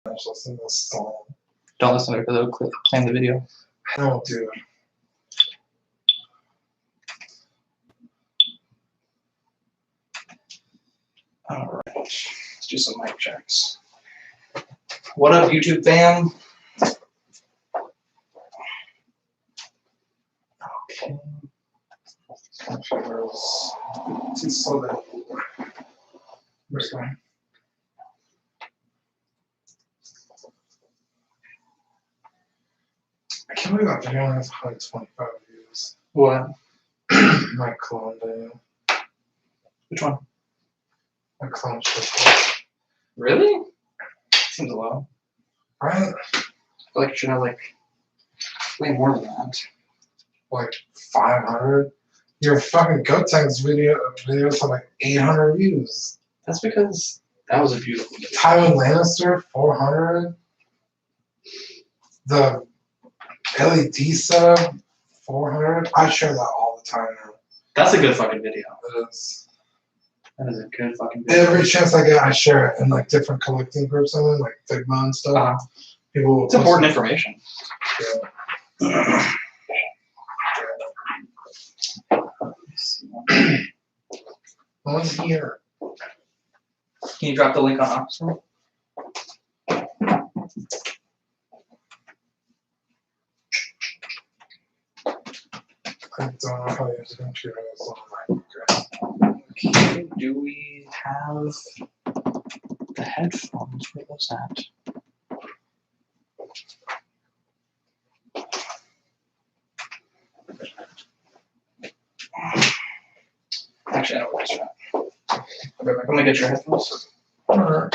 Just listen to this song. Don't listen to it because it'll play in the video. I don't do it. All right, let's do some mic checks. What up, YouTube fam? Okay. Actually, there's. It's so that. Where's going? I can't believe that video has 125 views. What? My clone video. Which one? My clone shit. Really? Seems low. Right? I feel like it should have like way more than that. Like 500. Your fucking Gotenks videos have like 800 views. That's because that was a beautiful video. Tywin Lannister 400. The LED setup 400. I share that all the time now. That's a good fucking video. It is. That is a good fucking video. Every chance I get, I share it in like different collecting groups I'm in, like Figma and stuff. Uh-huh. People will It's important information. Yeah. On here. Can you drop the link on Oxford? I don't know how to use the computer. It's on my Okay, do we have the headphones? Where was that? Actually, I don't want to try. Let me get your headphones. Alright.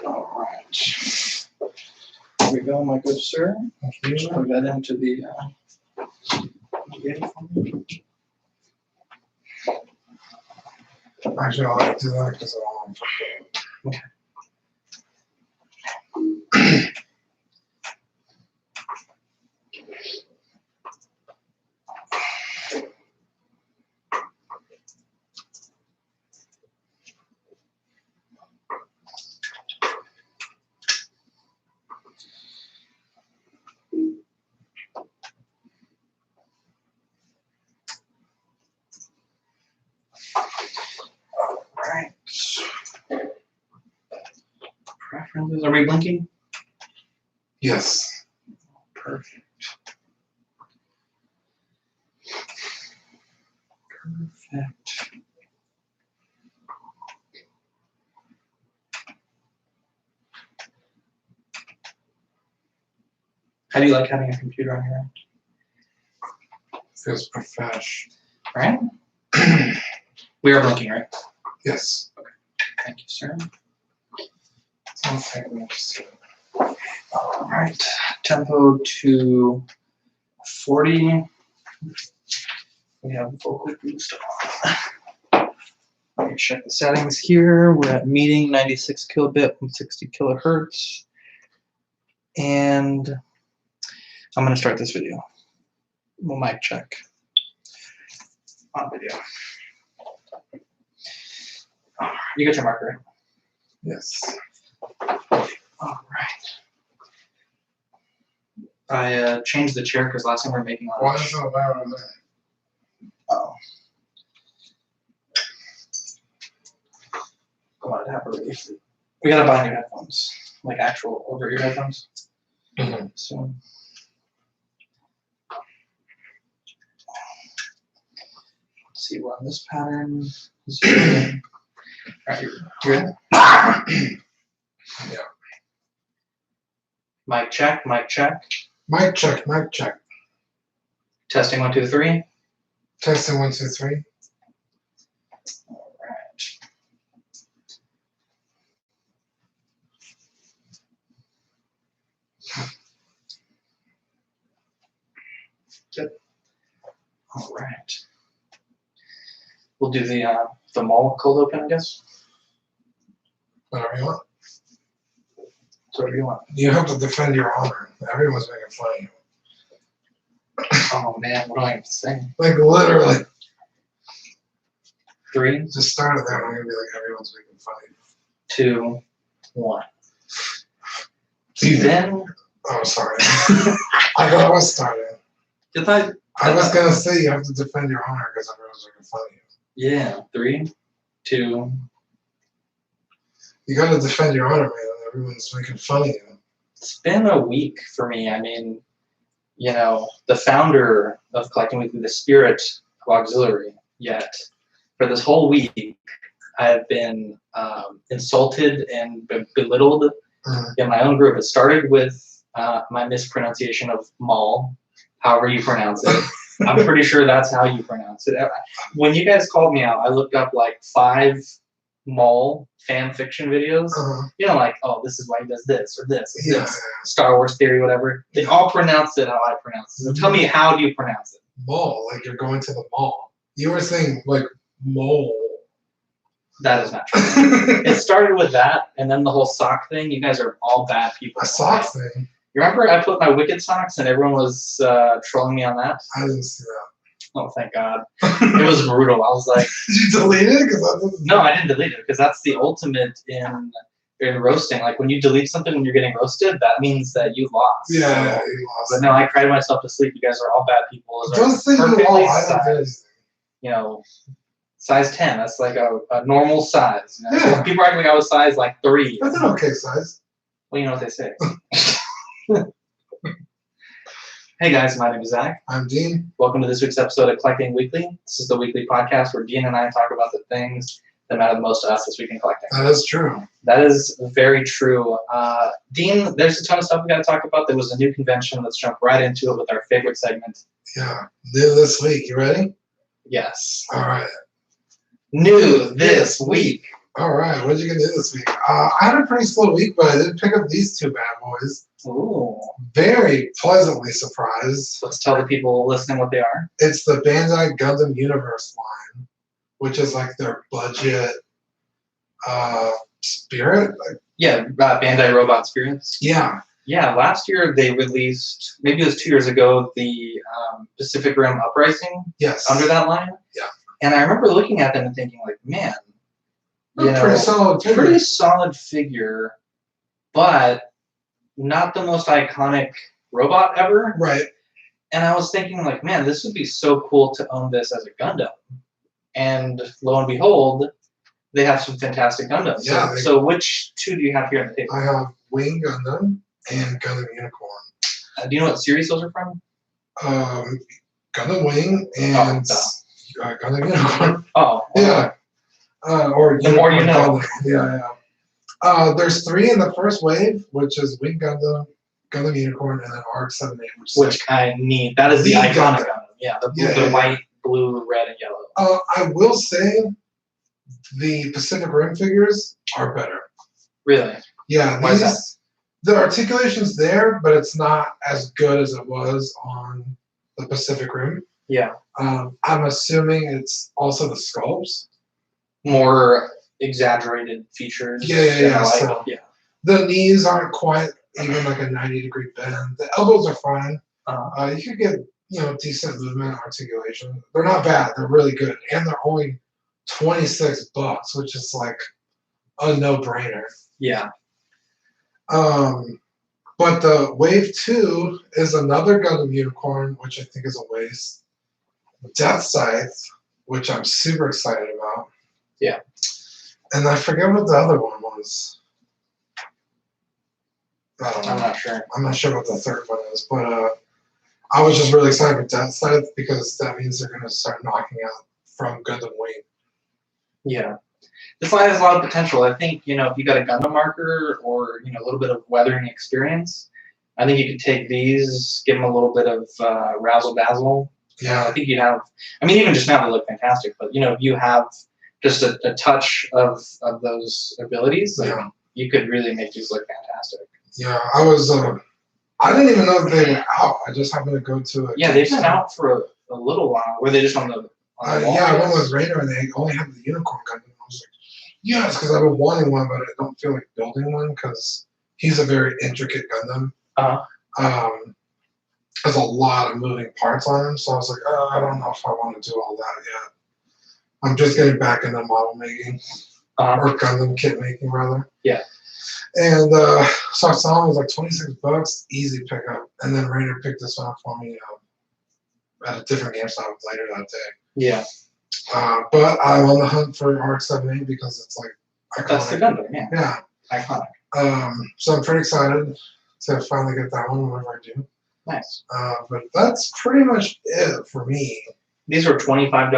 Alright. Here we go, my good sir. Plug that into the Actually, I like to do that because Okay. Alright. Preferences. Are we blinking? yes. Perfect. Perfect. How do you like having a computer on your end? Feels profesh. Right? We are blinking, right? Yes. Thank you, sir. Sounds like me too. All right. Tempo to 40. We have vocal boost on. Let me check the settings here. We're at meeting 96 kilobit and 60 kilohertz. And I'm going to start this video. We'll mic check on video. You got your marker, right? Yes. All right. I changed the chair because last time we were making Why is it loud on there? Oh. Come on, have a relief. We gotta buy new headphones, like actual over-ear headphones. Mm-hmm. So. Let's see, we're on this pattern. All right, you're good? Yeah. Mic check, mic check. Mic check, mic check. Testing 1, 2, 3. Testing 1, 2, 3. All right. Good. All right. We'll do the mall cold open, I guess. Whatever you want. So whatever you want. You have to defend your honor. Everyone's making fun of you. Oh man, what do I have to say? Like literally. 3, Just start it there. I'm gonna be like, everyone's making fun of you. 2, 1. Dude. Then Oh, sorry. I thought I was starting. I was gonna say you have to defend your honor because everyone's making fun of you. Yeah. 3, 2. You gotta defend your honor, man. Everyone's making fun of you. It's been a week for me. I mean, you know, the founder of Collecting Weekly, the spirit of auxiliary, yet for this whole week, I've been insulted and belittled in my own group. It started with my mispronunciation of mall, however you pronounce it. I'm pretty sure that's how you pronounce it. When you guys called me out, I looked up like 5 mall fan fiction videos. You know, like, oh, this is why he does this or this, or this. Star Wars theory, whatever. They all pronounce it how I pronounce it. So tell me, how do you pronounce it? Mall, like you're going to the mall. You were saying like mole. That is not true. It started with that, and then the whole sock thing. You guys are all bad people. A sock thing? You remember I put my Wicked socks and everyone was trolling me on that? I didn't see that. Oh, thank God. It was brutal. I was like... Did you delete it? No, I didn't delete it, because that's the ultimate in roasting. Like, when you delete something when you're getting roasted, that means that you lost. Yeah, you lost. But no, I cried myself to sleep. You guys are all bad people. Don't say you all. I don't do anything. You know, size 10. That's like a normal size. You know? Yeah. So people are acting like I was size like 3. That's an okay size. Well, you know what they say. Hey guys, my name is Zach. I'm Dean. Welcome to this week's episode of Collecting Weekly. This is the weekly podcast where Dean and I talk about the things that matter the most to us this week in collecting. That is true. That is very true. Dean, there's a ton of stuff we got to talk about. There was a new convention. Let's jump right into it with our favorite segment. Yeah. New this week. You ready? Yes. All right. New this week. All right. What did you get to do this week? I had a pretty slow week, but I did pick up these 2 bad boys. Ooh. Very pleasantly surprised. Let's tell the people listening what they are. It's the Bandai Gundam Universe line, which is like their budget spirit. Yeah, Bandai Robot Spirits. Yeah. Yeah, last year they released, maybe it was 2 years ago, the Pacific Rim Uprising. Yes. Under that line. Yeah. And I remember looking at them and thinking, like, man, pretty solid figure, but not the most iconic robot ever. Right. And I was thinking, like, man, this would be so cool to own this as a Gundam. And lo and behold, they have some fantastic Gundams. Yeah, so which 2 do you have here on the table? I have Wing Gundam and Gundam Unicorn. Do you know what series those are from? Gundam Wing and Gundam Unicorn. Oh. Yeah. Or the more you know. Yeah. There's 3 in the first wave, which is Wing Gundam, Gundam Unicorn, and then RX-78, which I need. That is the iconic Gundam. Yeah, the white, blue, red, and yellow. I will say the Pacific Rim figures are better. Really? Yeah. Why is that? The articulation's there, but it's not as good as it was on the Pacific Rim. Yeah. I'm assuming it's also the sculpts. More exaggerated features. Yeah. Yeah. The knees aren't quite even like a 90-degree bend. The elbows are fine. You could get, decent movement, articulation. They're not bad. They're really good. And they're only $26, which is like a no-brainer. Yeah. But the Wave 2 is another Gundam Unicorn, which I think is a waste. Death Scythe, which I'm super excited about. Yeah. And I forget what the other one was. I don't know. I'm not sure. I'm not sure what the third one is, but I was just really excited for Death Scythe because that means they're going to start knocking out from Gundam Wing. Yeah. This line has a lot of potential. I think, if you got a Gundam marker or, a little bit of weathering experience, I think you could take these, give them a little bit of razzle-dazzle. Yeah. I think you'd have, even just now they look fantastic, but, if you have just a touch of those abilities, you could really make these look fantastic. Yeah, I was I didn't even know that they were out. I just happened to go to it. Yeah, they've been out for a little while. Were they just on the wall? Yeah, I went with Rainer and they only have the unicorn gun. And I was like, yes, because I've been wanting one, but I don't feel like building one because he's a very intricate Gundam. There's a lot of moving parts on him, so I was like, oh, I don't know if I want to do all that yet. I'm just getting back into model making, or Gundam kit making, rather. Yeah. And so I saw him, it was like $26, easy pickup. And then Rainer picked this one up for me at a different GameStop later that day. Yeah. But I'm on the hunt for RX-78 because it's like iconic. That's the Gundam, yeah. Yeah. Iconic. So I'm pretty excited to finally get that one whenever I do. Nice. But that's pretty much it for me. These were $25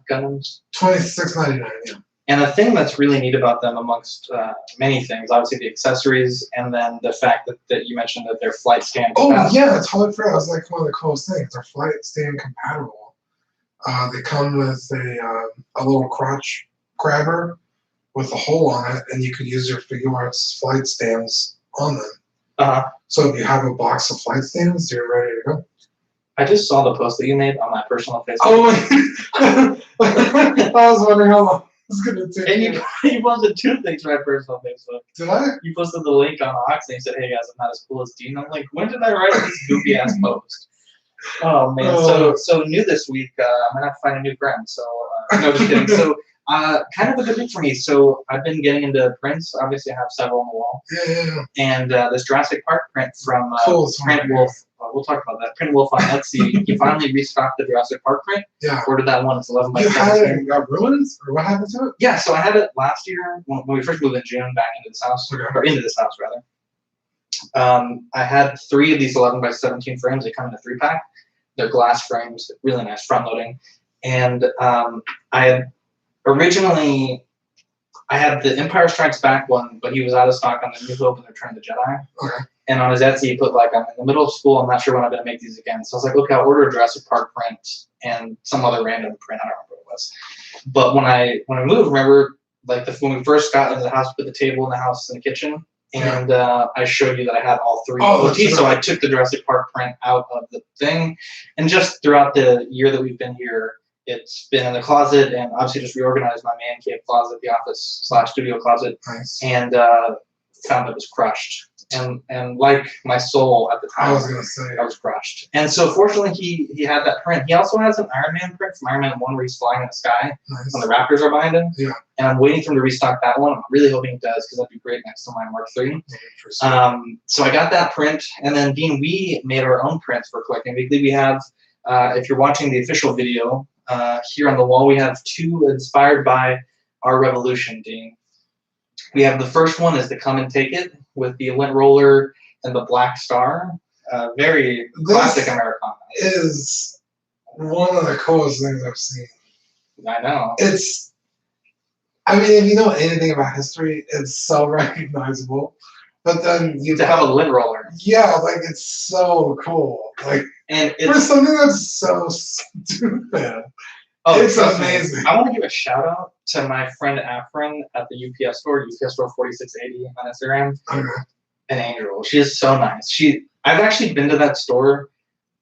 Gundams? $26.99, yeah. And the thing that's really neat about them, amongst many things, obviously the accessories, and then the fact that you mentioned that they're flight stand compatible. Oh, yeah, I totally forgot. That was like one of the coolest things. They're flight stand compatible. They come with a little crotch grabber with a hole on it, and you could use your Figure Arts flight stands on them. So if you have a box of flight stands, you're ready to go. I just saw the post that you made on my personal Facebook. Oh, I was wondering how long it was going to take. And you posted two things on my personal Facebook. Did I? You posted the link on Ox and you said, hey guys, I'm not as cool as Dean. I'm like, when did I write this goofy ass post? Oh man, so new this week, I'm gonna have to find a new friend. So no, just kidding. So kind of a good week for me. So I've been getting into prints. Obviously, I have several on the wall. Yeah. And this Jurassic Park print from Print Cool. Wolf. We'll talk about that. Print Wolf on Etsy. He finally restocked the Jurassic Park print. Yeah. Ordered that one. It's 11 by 17. You had it got ruined, or what happened to it? Yeah. So I had it last year when we first moved in June back into this house, or into this house rather. I had 3 of these 11 by 17 frames. They come in a 3-pack. They're glass frames, really nice front loading. And I had originally, I had the Empire Strikes Back one, but he was out of stock on the New Hope and Return of the Jedi. Okay. And on his Etsy, he put like, I'm in the middle of school, I'm not sure when I'm going to make these again. So I was like, okay, I'll order a Jurassic Park print and some other random print. I don't remember what it was. But when I moved, remember, like when we first got into the house, put the table in the house in the kitchen. And I showed you that I had all 3 OTs, so I took the Jurassic Park print out of the thing. And just throughout the year that we've been here, it's been in the closet, and obviously just reorganized my man cave closet, the office / studio closet, and found it was crushed. And like my soul at the time, I was crushed. And so fortunately, he had that print. He also has an Iron Man print from Iron Man 1 where he's flying in the sky when the Raptors are behind him. Yeah. And I'm waiting for him to restock that one. I'm really hoping he does because that'd be great next to my Mark III. So I got that print. And then, Dean, we made our own prints for Collecting Weekly. We have, if you're watching the official video, here on the wall, we have 2 inspired by our revolution, Dean. We have the first one is the Come and Take It with the lint roller and the black star. Very classic Americana. Is one of the coolest things I've seen. I know. I mean, if you know anything about history, it's so recognizable. But then to have a lint roller. Yeah, like it's so cool. Like, and for something that's so stupid. Oh, it's amazing. I want to give a shout out to my friend Afrin at the UPS store 4680 on Instagram. Okay. An angel. She is so nice. I've actually been to that store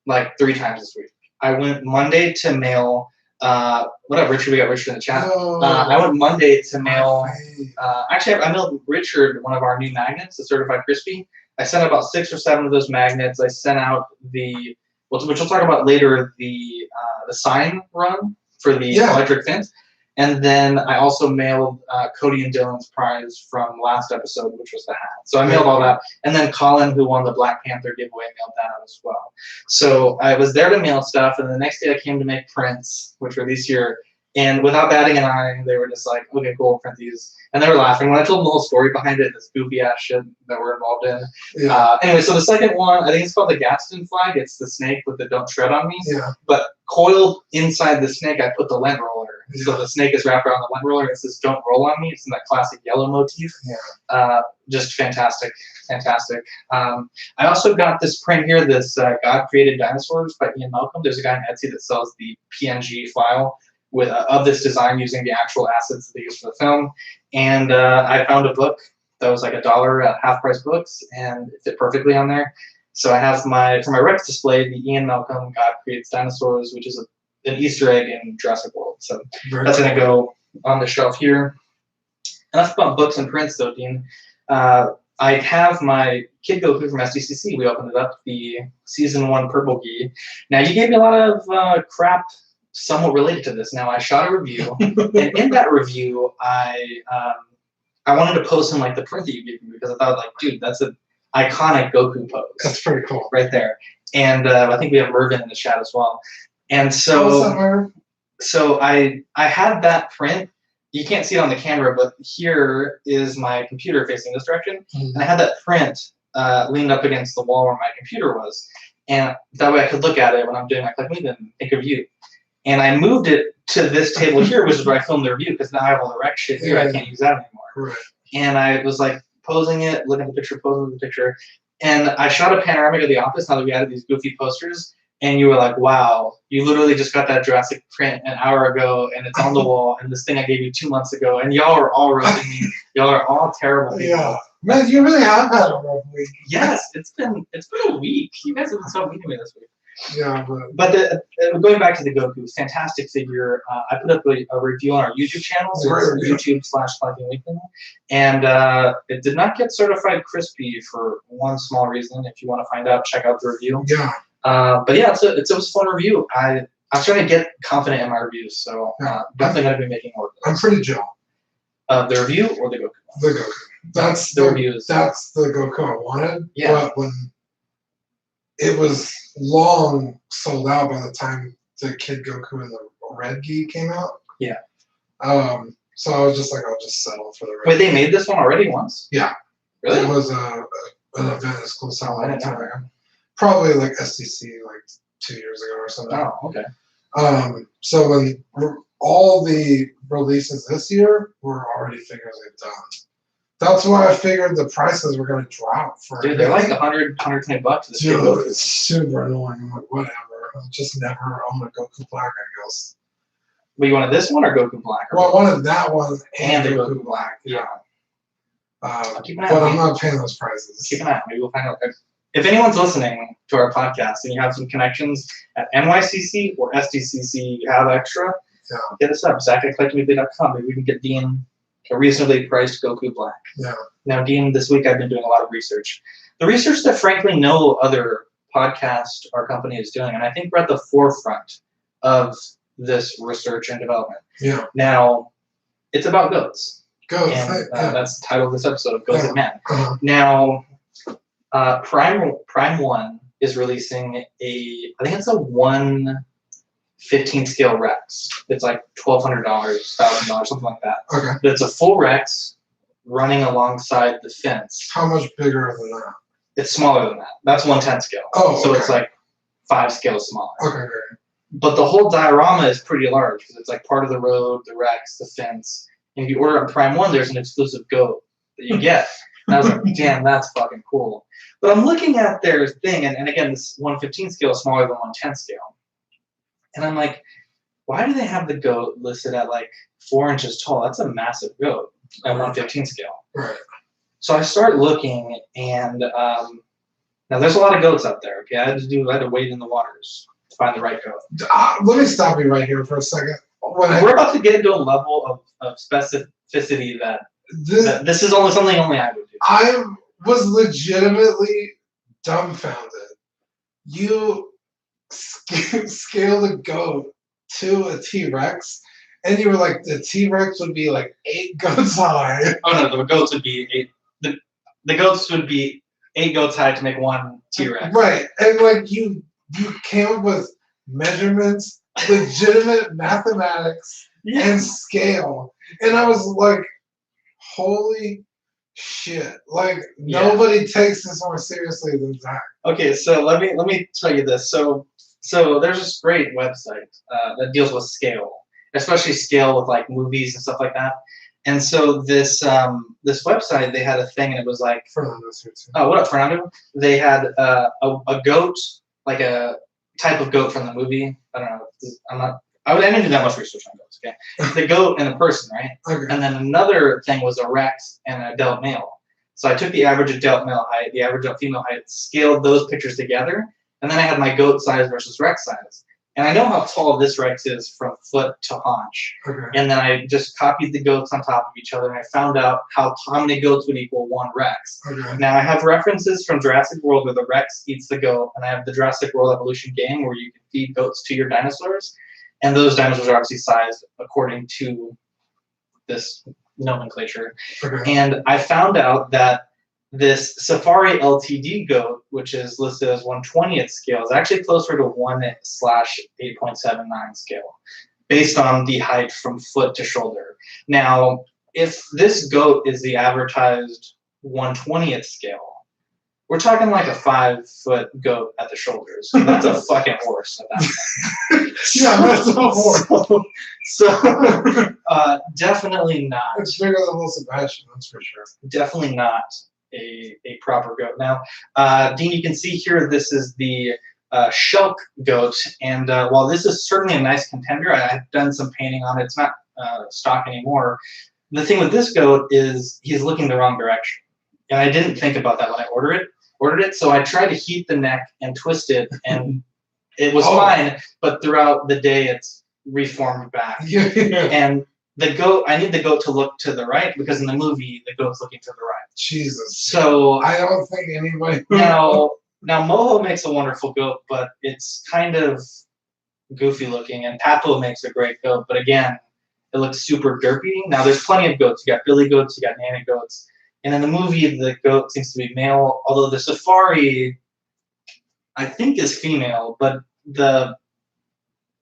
like 3 times this week. I went Monday to mail. What up, Richard? We got Richard in the chat. I went Monday to mail. Actually, I mailed Richard one of our new magnets, the Certified Crispy. I sent about 6 or 7 of those magnets. I sent out which we'll talk about later, the sign run for the electric fins. And then I also mailed Cody and Dylan's prize from last episode, which was the hat. So I mailed all that. And then Colin, who won the Black Panther giveaway, mailed that out as well. So I was there to mail stuff. And the next day I came to make prints, which were these here. And without batting an eye, they were just like, okay, cool, print these. And they were laughing. When I told them the whole story behind it, this goofy ass shit that we're involved in. Yeah. Anyway, so the second one, I think it's called the Gaston flag. It's the snake with the "Don't Tread on Me." Yeah. But coiled inside the snake, I put the lint roller. So the snake is wrapped around the lint roller. It says "Don't roll on me." It's in that classic yellow motif. Yeah. Just fantastic, fantastic. I also got this print here, this God Created Dinosaurs by Ian Malcolm. There's a guy on Etsy that sells the PNG file of this design using the actual assets that they use for the film. And I found a book that was like $1 at Half Price Books, and it fit perfectly on there. So I have for my Rex display, the Ian Malcolm God Creates Dinosaurs, which is an Easter egg in Jurassic World. So that's going to go on the shelf here. And that's about books and prints, though, Dean. I have my Kid Goku from SDCC. We opened it up, the Season 1 Purple Gi. Now, you gave me a lot of crap somewhat related to this. Now, I shot a review, and in that review, I wanted to post in, like, the print that you gave me, because I thought, like, dude, that's an iconic Goku pose. That's pretty cool. Right there. And I think we have Mervin in the chat as well. And so, what's up, Mervin? So I had that print. You can't see it on the camera, but here is my computer facing this direction. And I had that print leaned up against the wall where my computer was. And that way I could look at it when I'm doing my click meet and make a review. And I moved it to this table here, which is where I filmed the review, because now I have all the rec shit here. I can't use that anymore. Right. And I was like posing it, looking at the picture, posing the picture. And I shot a panoramic of the office now that we added these goofy posters. And you were like, wow, you literally just got that Jurassic print an hour ago, and it's on the wall, and this thing I gave you 2 months ago, and y'all are all roasting me. Y'all are all terrible people. Yeah. Man, you really have had a rough week. Yes, it's been a week. You guys have been so mean to me this week. Yeah, but going back to the Goku, fantastic figure. I put up a review on our YouTube channel, so it's YouTube.com/FlaggingWeekly, and it did not get certified crispy for one small reason. If you want to find out, check out the review. Yeah. But yeah, it was a fun review. I'm starting to get confident in my reviews, so definitely going to be making more of those. I'm pretty chill. The review or the Goku? The Goku. That's the reviews. That's the Goku I wanted. Yeah. But when it was long sold out by the time the Kid Goku and the Red Gi came out. Yeah. So I was just like, I'll just settle for the Red. Wait, they made this one already once? Yeah. Really? It was an event exclusive. I didn't know that. Probably like SDC like 2 years ago or something. Oh, okay. So when all the releases this year were already figures they've done. That's why I figured the prices were going to drop for. Dude, they're like $100, $120 this year. Dude, it's super annoying. I'm like, whatever. I'll just never own a Goku Black, I guess. But you wanted this one or Goku Black? Well, I wanted that one and the Goku Black. Yeah. But I'm not paying those prices. Keep an eye out. Maybe we'll find out. If anyone's listening to our podcast and you have some connections at NYCC or SDCC you have extra, hit us up. Zach@collectmedia.com. Maybe we can get Dean a reasonably priced Goku Black. Yeah. Now, Dean, this week I've been doing a lot of research. The research that, frankly, no other podcast or company is doing. And I think we're at the forefront of this research and development. Yeah. Now, it's about goats. Goats. And that's the title of this episode, of Goats and Man. Uh-huh. Now, Prime 1 is releasing I think it's a 1/15 scale Rex. It's like $1,200, $1,000, something like that. Okay. But it's a full Rex running alongside the fence. How much bigger than that? It's smaller than that. That's 1/10 scale. Oh, so okay. it's like 5 scales smaller. Okay, great. But the whole diorama is pretty large because it's like part of the road, the Rex, the fence. And if you order on Prime 1, there's an exclusive goat that you get. And I was like, damn, that's fucking cool. But I'm looking at their thing, and again, this 1/15 scale is smaller than 1/10 scale. And I'm like, why do they have the goat listed at like 4 inches tall? That's a massive goat at 1/15 scale. Right. So I start looking, and now there's a lot of goats out there. Okay, I had to wade in the waters to find the right goat. Let me stop you right here for a second. We're about to get into a level of specificity that this is only something only I would do. I was legitimately dumbfounded. You scaled a goat to a T-Rex, and you were like, the T-Rex would be like 8 goats high. Oh no, the goats would be 8. The goats would be 8 goats high to make 1 T-Rex. Right, and like you came up with measurements, legitimate mathematics, and scale, and I was like, holy shit! Like nobody takes this more seriously than Zach. Okay, so let me tell you this. So there's this great website that deals with scale, especially scale with like movies and stuff like that. And so this website, they had a thing, and it was like, Fernando's here too. Oh, what up, Fernando? They had a goat, like a type of goat from the movie. I don't know. I didn't do that much research on goats. Okay, the goat and a person, right? Okay. And then another thing was a Rex and an adult male. So I took the average adult male height, the average adult female height, scaled those pictures together, and then I had my goat size versus Rex size. And I know how tall this Rex is from foot to haunch. Okay. And then I just copied the goats on top of each other, and I found out how many goats would equal one Rex. Okay. Now I have references from Jurassic World where the Rex eats the goat, and I have the Jurassic World Evolution game where you can feed goats to your dinosaurs, and those dinosaurs are obviously sized according to this nomenclature. Okay. And I found out that this Safari LTD goat, which is listed as 1/20th scale, is actually closer to 1/8.79 scale, based on the height from foot to shoulder. Now, if this goat is the advertised 1/20th scale, we're talking like a 5-foot goat at the shoulders. That's a fucking horse at that point. Yeah, that's a horse. So definitely not. It's bigger than Little Sebastian, that's for sure. Definitely not a proper goat. Now, Dean, you can see here this is the Shelk goat, and while this is certainly a nice contender, I've done some painting on it. It's not stock anymore. The thing with this goat is he's looking the wrong direction, and I didn't think about that when I ordered it. So I tried to heat the neck and twist it, and it was fine. But throughout the day, it's reformed back. Yeah. And the goat, I need the goat to look to the right because in the movie the goat's looking to the right. Jesus. So I don't think anybody. now Moho makes a wonderful goat, but it's kind of goofy looking, and Papo makes a great goat, but again, it looks super derpy. Now there's plenty of goats. You got billy goats, you got nanny goats, and in the movie the goat seems to be male, although the Safari I think is female, but the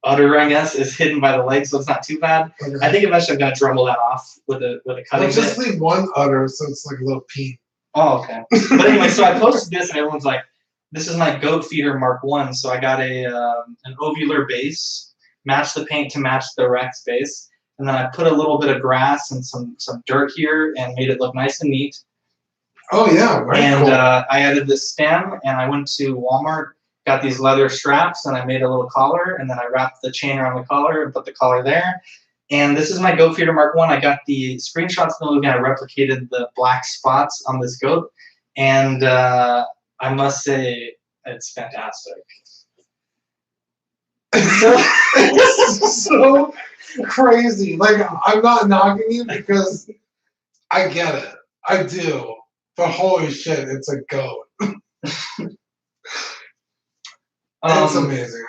udder, I guess, is hidden by the legs, so it's not too bad. Okay. I think eventually I'm gonna dremel that off with a cutting Well, just bit. leave one udder so it's like a little pea. Oh, okay. But anyway, so I posted this and everyone's like, this is my goat feeder Mark 1. So I got an ovular base, matched the paint to match the Rex base, and then I put a little bit of grass and some dirt here and made it look nice and neat. Oh yeah, very And cool. I added this stem, and I went to Walmart, got these leather straps, and I made a little collar, and then I wrapped the chain around the collar and put the collar there. And this is my goat feeder Mark 1. I got the screenshots in the movie, and I replicated the black spots on this goat, and I must say it's fantastic. It's so crazy. Like, I'm not knocking you because I get it. I do. But holy shit, it's a goat. It's amazing.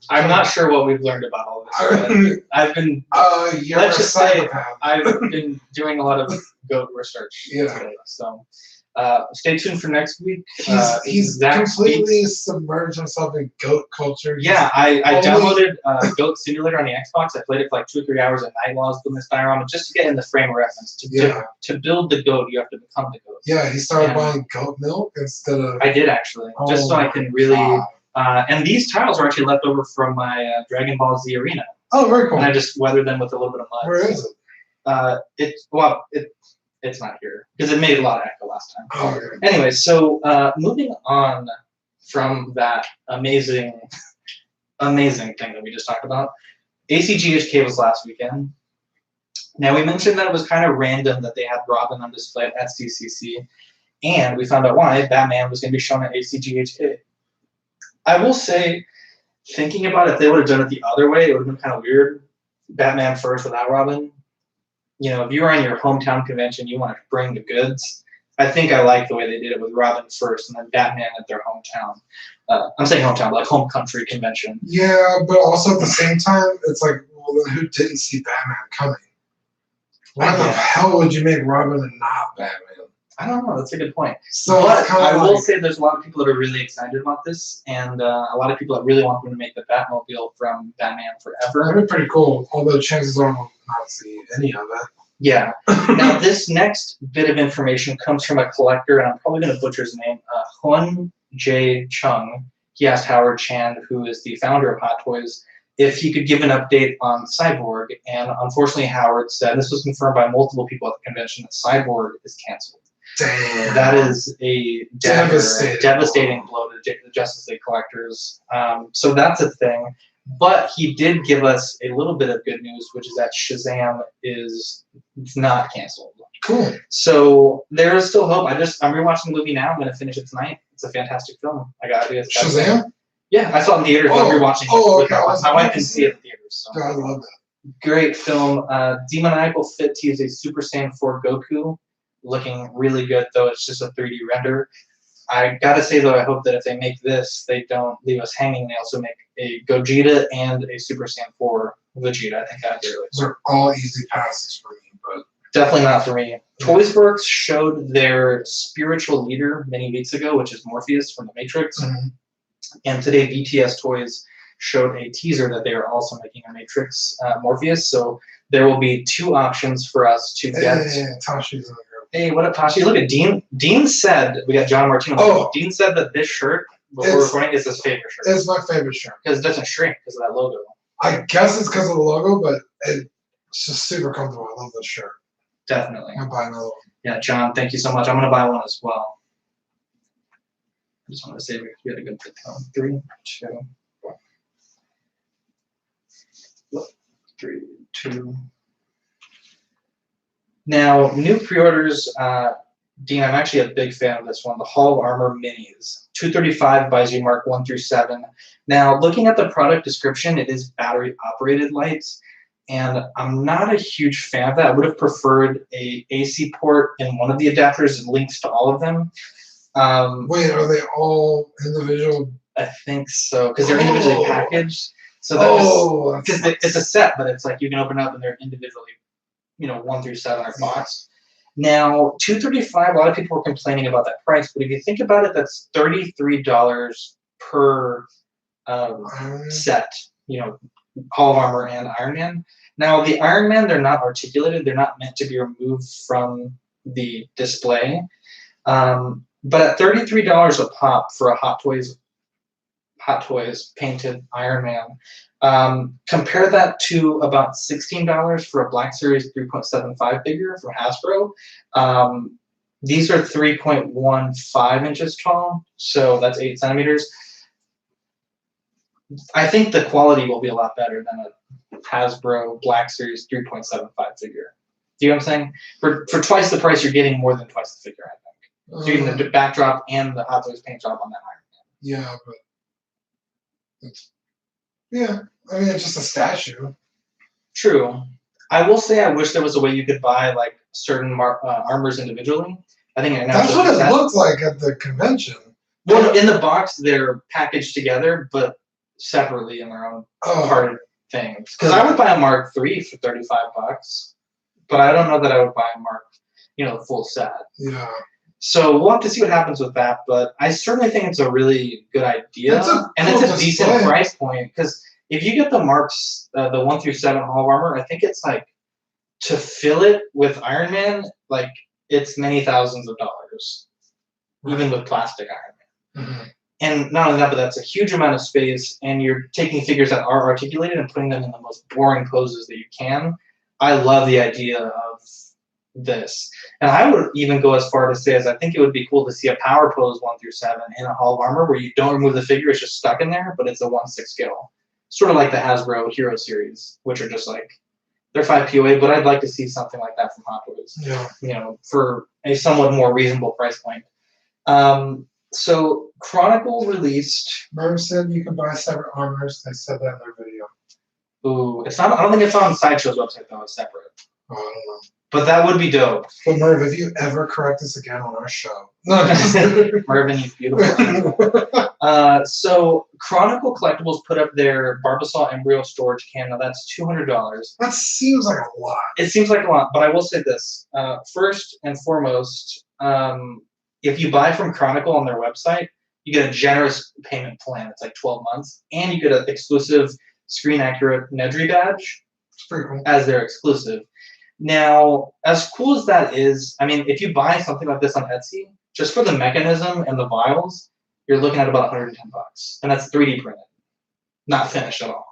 I'm not sure what we've learned about all this. But I've been you're let's a just say psychopath. I've been doing a lot of goat research today. So stay tuned for next week. He's Zach completely speaks. submerged himself in goat culture. Yeah, I Only- downloaded Goat Simulator on the Xbox. I played it for like 2 or 3 hours a night while I was doing this diorama just to get in the frame of reference. To build the goat, you have to become the goat. Yeah, he started Yeah. buying goat milk instead of. I did actually, just so I can really. God. And these tiles are actually left over from my Dragon Ball Z arena, Oh, very cool. and I just weathered them with a little bit of mud. Where is it? It's not here because it made a lot of echo last time. Oh, okay. Anyway, so moving on from that amazing thing that we just talked about, ACGHK was last weekend. Now we mentioned that it was kind of random that they had Robin on display at CCC, and we found out why. Batman was going to be shown at ACGHK. I will say, thinking about it, if they would have done it the other way, it would have been kind of weird. Batman first without Robin. You know, if you're on your hometown convention, you want to bring the goods. I think I like the way they did it with Robin first and then Batman at their hometown. I'm saying hometown, like home country convention. Yeah, but also at the same time, it's like, well, then who didn't see Batman coming? Why the hell would you make Robin and not Batman? I don't know. That's a good point. So But it's kind I of will like, say there's a lot of people that are really excited about this, and a lot of people that really want them to make the Batmobile from Batman Forever. that'd be pretty cool. Although chances are I'll not see any of it. Yeah. Now, this next bit of information comes from a collector, and I'm probably going to butcher his name, Hun J. Chung. He asked Howard Chan, who is the founder of Hot Toys, if he could give an update on Cyborg. And unfortunately, Howard said, and this was confirmed by multiple people at the convention, that Cyborg is canceled. Damn. That is a devastating blow to the Justice League collectors. So that's a thing. But he did give us a little bit of good news, which is that Shazam is not canceled. Cool. So there is still hope. I'm rewatching the movie now. I'm going to finish it tonight. It's a fantastic film. I got ideas. Shazam? Yeah, I saw it in theaters. I'm rewatching it with my wife didn't see it in theaters. So. I love that. Great film. Demoniacal Fit to use a Super Saiyan 4 Goku. Looking really good, though it's just a 3D render. I gotta say, though, I hope that if they make this, they don't leave us hanging. They also make a Gogeta and a Super Saiyan 4 Vegeta. I think that'd be really Those are all easy passes for me, but definitely not for me. Toys Works showed their spiritual leader many weeks ago, which is Morpheus from The Matrix. Mm-hmm. And today, BTS Toys showed a teaser that they are also making a Matrix Morpheus. So there will be 2 options for us to get. Hey, Tashi's in the group. Hey, what up, Tashi? Look at Dean. Dean said, we got John Martino. Oh. Dean said that this shirt, before recording, is his favorite shirt. It's my favorite shirt. Because it doesn't shrink because of that logo. I guess it's because of the logo, but it's just super comfortable. I love this shirt. Definitely. I'll buy another one. Yeah, John, thank you so much. I'm going to buy one as well. I just want to say we had a good fit time. 3, 2, 1. 3, 2. Now, new pre-orders. Dean, I'm actually a big fan of this one, the Hall of Armor Minis. 235 buys you Mark 1 through 7. Now, looking at the product description, it is battery-operated lights, and I'm not a huge fan of that. I would have preferred a AC port in one of the adapters and links to all of them. Wait, are they all individual? I think so, because they're individually packaged. So because it's a set, but it's like you can open it up and they're individually, 1 through 7 are boxed. Now, $235. A lot of people were complaining about that price, but if you think about it, that's $33 per set. Hall of Armor and Iron Man. Now, the Iron Man, they're not articulated. They're not meant to be removed from the display. But at $33 a pop for a Hot Toys painted Iron Man, compare that to about $16 for a Black Series 3.75 figure from Hasbro. These are 3.15 inches tall, so that's 8 centimeters. I think the quality will be a lot better than a Hasbro Black Series 3.75 figure. Do you know what I'm saying? For twice the price, you're getting more than twice the figure, I think. So you're getting the backdrop and the Hot Toys paint job on that Iron Man. Yeah, but I mean, it's just a statue. True. I will say I wish there was a way you could buy like certain armors individually. I think that's what it looked like at the convention. Well, in the box, they're packaged together, but separately in their own parted things. Because I would buy a Mark III for $35, but I don't know that I would buy a Mark, the full set. Yeah. So we'll have to see what happens with that, but I certainly think it's a really good idea, and it's a decent price point. Because if you get the Marks, the 1 through 7 Hall of Armor, I think it's like to fill it with Iron Man, like it's many thousands of dollars, even with plastic Iron Man. Mm-hmm. And not only that, but that's a huge amount of space, and you're taking figures that are articulated and putting them in the most boring poses that you can. I love the idea of this. And I would even go as far to say as I think it would be cool to see a power pose 1 through 7 in a Hall of Armor where you don't remove the figure, it's just stuck in there, but it's a 1/6 scale. Sort of like the Hasbro Hero series, which are just like, they're 5 POA, but I'd like to see something like that from Hot Toys. Yeah. For a somewhat more reasonable price point. So Chronicle released. Merv said you can buy separate armors. They said that in their video. Ooh, it's not. I don't think it's on Sideshow's website though. It's separate. Oh, I don't know. But that would be dope. But Merv, if you ever correct us again on our show, no, Mervin, you beautiful. So Chronicle Collectibles put up their Barbasol embryo storage can. Now that's $200. That seems like a lot. It seems like a lot, but I will say this: first and foremost, if you buy from Chronicle on their website, you get a generous payment plan. It's like 12 months, and you get an exclusive screen accurate Nedry badge. It's pretty cool. As their exclusive. Now, as cool as that is, I mean, if you buy something like this on Etsy, just for the mechanism and the vials, you're looking at about $110, and that's 3D printed, not finished at all.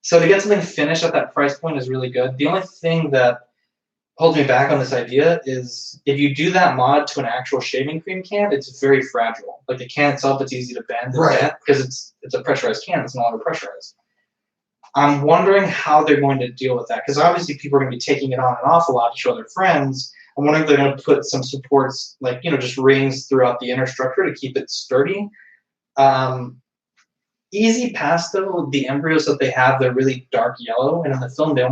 So to get something finished at that price point is really good. The only thing that holds me back on this idea is if you do that mod to an actual shaving cream can, it's very fragile. Like the can itself, it's easy to bend and bend because it's a pressurized can. It's no longer pressurized. I'm wondering how they're going to deal with that because obviously people are going to be taking it on and off a lot to show their friends. I'm wondering if they're going to put some supports, like, just rings throughout the inner structure to keep it sturdy. Easy Pass, though, the embryos that they have, they're really dark yellow, and in the film they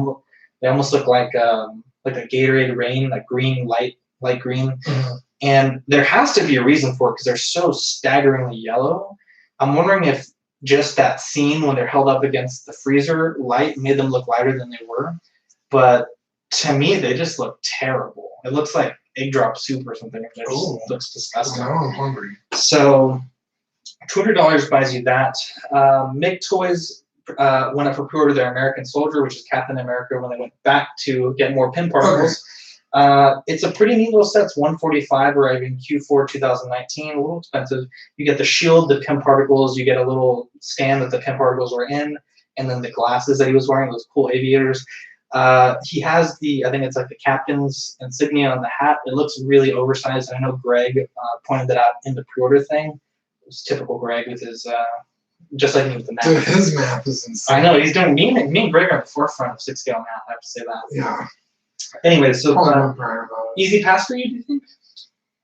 almost look like a Gatorade Rain, like green, light green. Mhm. And there has to be a reason for it because they're so staggeringly yellow. I'm wondering if just that scene when they're held up against the freezer light made them look lighter than they were. But to me, they just look terrible. It looks like egg drop soup or something. It just looks disgusting. Now I'm hungry. So $200 buys you that. Mick Toys went up for pre-order their American Soldier, which is Captain America when they went back to get more pin particles. It's a pretty neat little set. It's $145 arriving Q4 2019. A little expensive. You get the shield, the pin particles. You get a little stand that the pin particles were in, and then the glasses that he was wearing, those cool aviators. He has I think it's like the captain's insignia on the hat. It looks really oversized. I know Greg pointed that out in the pre-order thing. It was typical Greg with his, just like me with the math. Dude, his math is insane. I know, he's doing, me and Greg are at the forefront of 6-scale math, I have to say that. Yeah. Anyway, so I'm proud about it. Easy Pass for you, do you think?